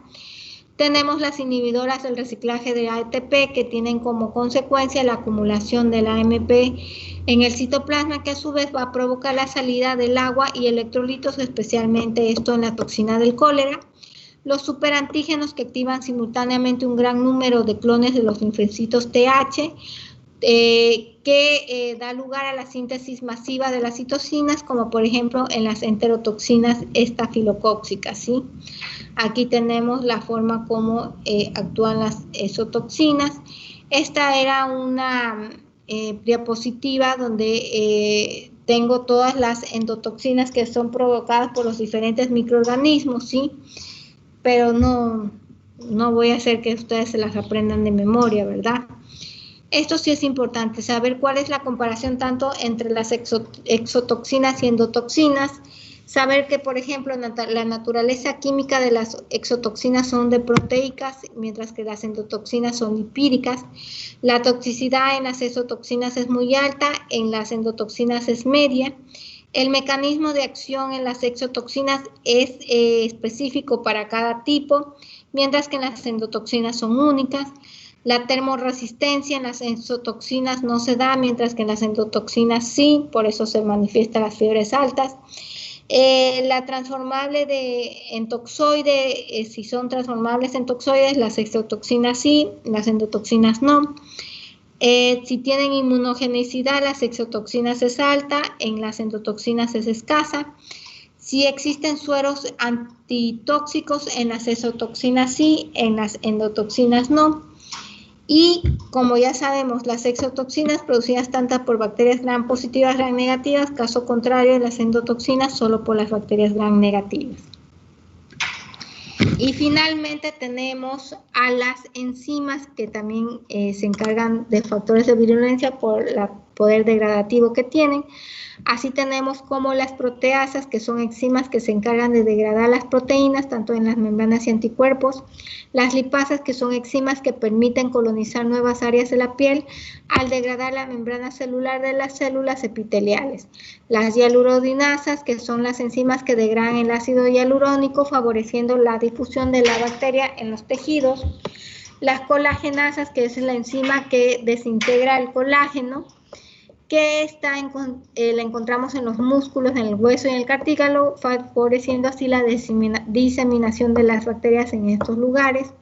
Tenemos las inhibidoras del reciclaje de ATP, que tienen como consecuencia la acumulación del AMP en el citoplasma, que a su vez va a provocar la salida del agua y electrolitos, especialmente esto en la toxina del cólera. Los superantígenos, que activan simultáneamente un gran número de clones de los linfocitos TH, que da lugar a la síntesis masiva de las citocinas, como por ejemplo en las enterotoxinas estafilocóccicas, ¿sí? Aquí tenemos la forma como actúan las exotoxinas. Esta era una diapositiva donde tengo todas las endotoxinas que son provocadas por los diferentes microorganismos, ¿sí? Pero no voy a hacer que ustedes se las aprendan de memoria, ¿verdad? Esto sí es importante, saber cuál es la comparación tanto entre las exotoxinas y endotoxinas, saber que, por ejemplo, la naturaleza química de las exotoxinas son proteicas, mientras que las endotoxinas son lipídicas. La toxicidad en las exotoxinas es muy alta, en las endotoxinas es media. El mecanismo de acción en las exotoxinas es específico para cada tipo, mientras que en las endotoxinas son únicas. La termoresistencia en las exotoxinas no se da, mientras que en las endotoxinas sí, por eso se manifiestan las fiebres altas. La transformable en toxoide, si son transformables en toxoides, las exotoxinas sí, las endotoxinas no. Si tienen inmunogenicidad, las exotoxinas es alta, en las endotoxinas es escasa. Si existen sueros antitóxicos, en las exotoxinas sí, en las endotoxinas no. Y como ya sabemos, las exotoxinas producidas tanto por bacterias gram positivas, gram negativas, caso contrario, las endotoxinas solo por las bacterias gram negativas. Y finalmente tenemos a las enzimas que también se encargan de factores de virulencia por el poder degradativo que tienen. Así tenemos como las proteasas, que son enzimas que se encargan de degradar las proteínas, tanto en las membranas y anticuerpos. Las lipasas, que son enzimas que permiten colonizar nuevas áreas de la piel al degradar la membrana celular de las células epiteliales. Las hialuronidasas, que son las enzimas que degradan el ácido hialurónico, favoreciendo la difusión de la bacteria en los tejidos. Las colagenasas, que es la enzima que desintegra el colágeno, que la encontramos en los músculos, en el hueso y en el cartílago, favoreciendo así la diseminación de las bacterias en estos lugares.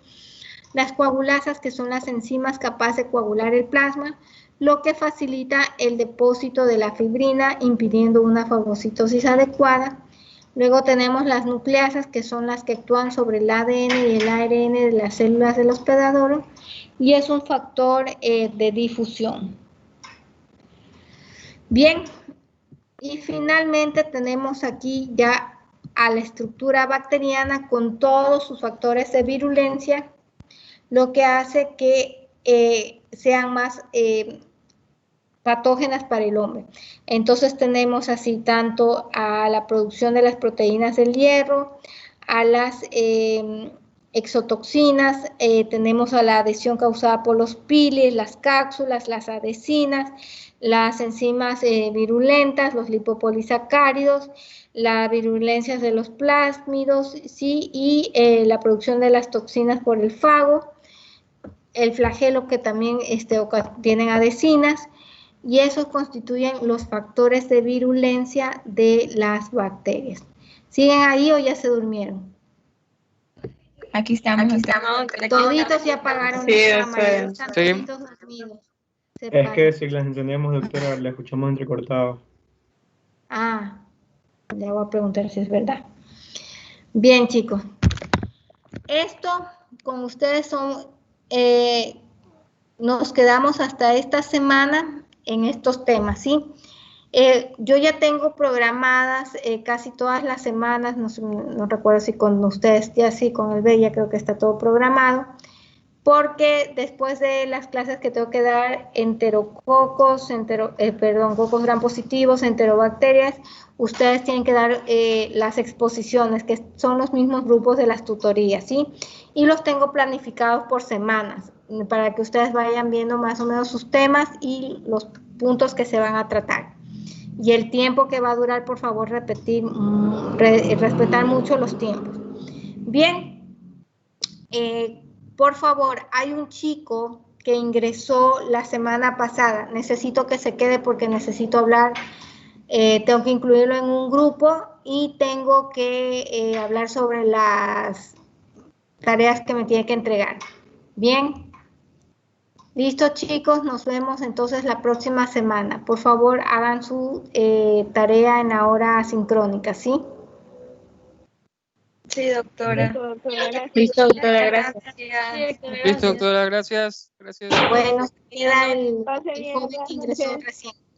Las coagulasas, que son las enzimas capaces de coagular el plasma, lo que facilita el depósito de la fibrina, impidiendo una fagocitosis adecuada. Luego tenemos las nucleasas, que son las que actúan sobre el ADN y el ARN de las células del hospedador, y es un factor de difusión. Bien, y finalmente tenemos aquí ya a la estructura bacteriana con todos sus factores de virulencia, lo que hace que sean más patógenas para el hombre. Entonces tenemos así tanto a la producción de las proteínas del hierro, a las exotoxinas, tenemos a la adhesión causada por los piles, las cápsulas, las adhesinas, las enzimas virulentas, los lipopolisacáridos, la virulencia de los plásmidos, ¿sí? Y la producción de las toxinas por el fago, el flagelo, que también tienen adhesinas, y esos constituyen los factores de virulencia de las bacterias. ¿Siguen ahí o ya se durmieron?
Aquí estamos.
Toditos ya apagaron la cámara, están toditos dormidos.
Es que si las entendemos, doctora, la escuchamos entrecortado.
Ah, le voy a preguntar si es verdad. Bien, chicos. Esto con ustedes nos quedamos hasta esta semana en estos temas, ¿sí? Yo ya tengo programadas casi todas las semanas, no recuerdo si con ustedes ya sí, con el B ya creo que está todo programado, porque después de las clases que tengo que dar enterococos, cocos gram positivos, enterobacterias, ustedes tienen que dar las exposiciones, que son los mismos grupos de las tutorías, ¿sí? Y los tengo planificados por semanas, para que ustedes vayan viendo más o menos sus temas y los puntos que se van a tratar. Y el tiempo que va a durar, por favor, respetar mucho los tiempos. Bien, por favor, hay un chico que ingresó la semana pasada. Necesito que se quede porque necesito hablar. Tengo que incluirlo en un grupo y tengo que hablar sobre las tareas que me tiene que entregar. Bien. Listo, chicos, nos vemos entonces la próxima semana. Por favor, hagan su tarea en la hora sincrónica, ¿sí?
Sí, doctora.
Listo, doctora, gracias.
Listo, doctora, gracias. Gracias.
Bueno, queda el joven que ingresó recién.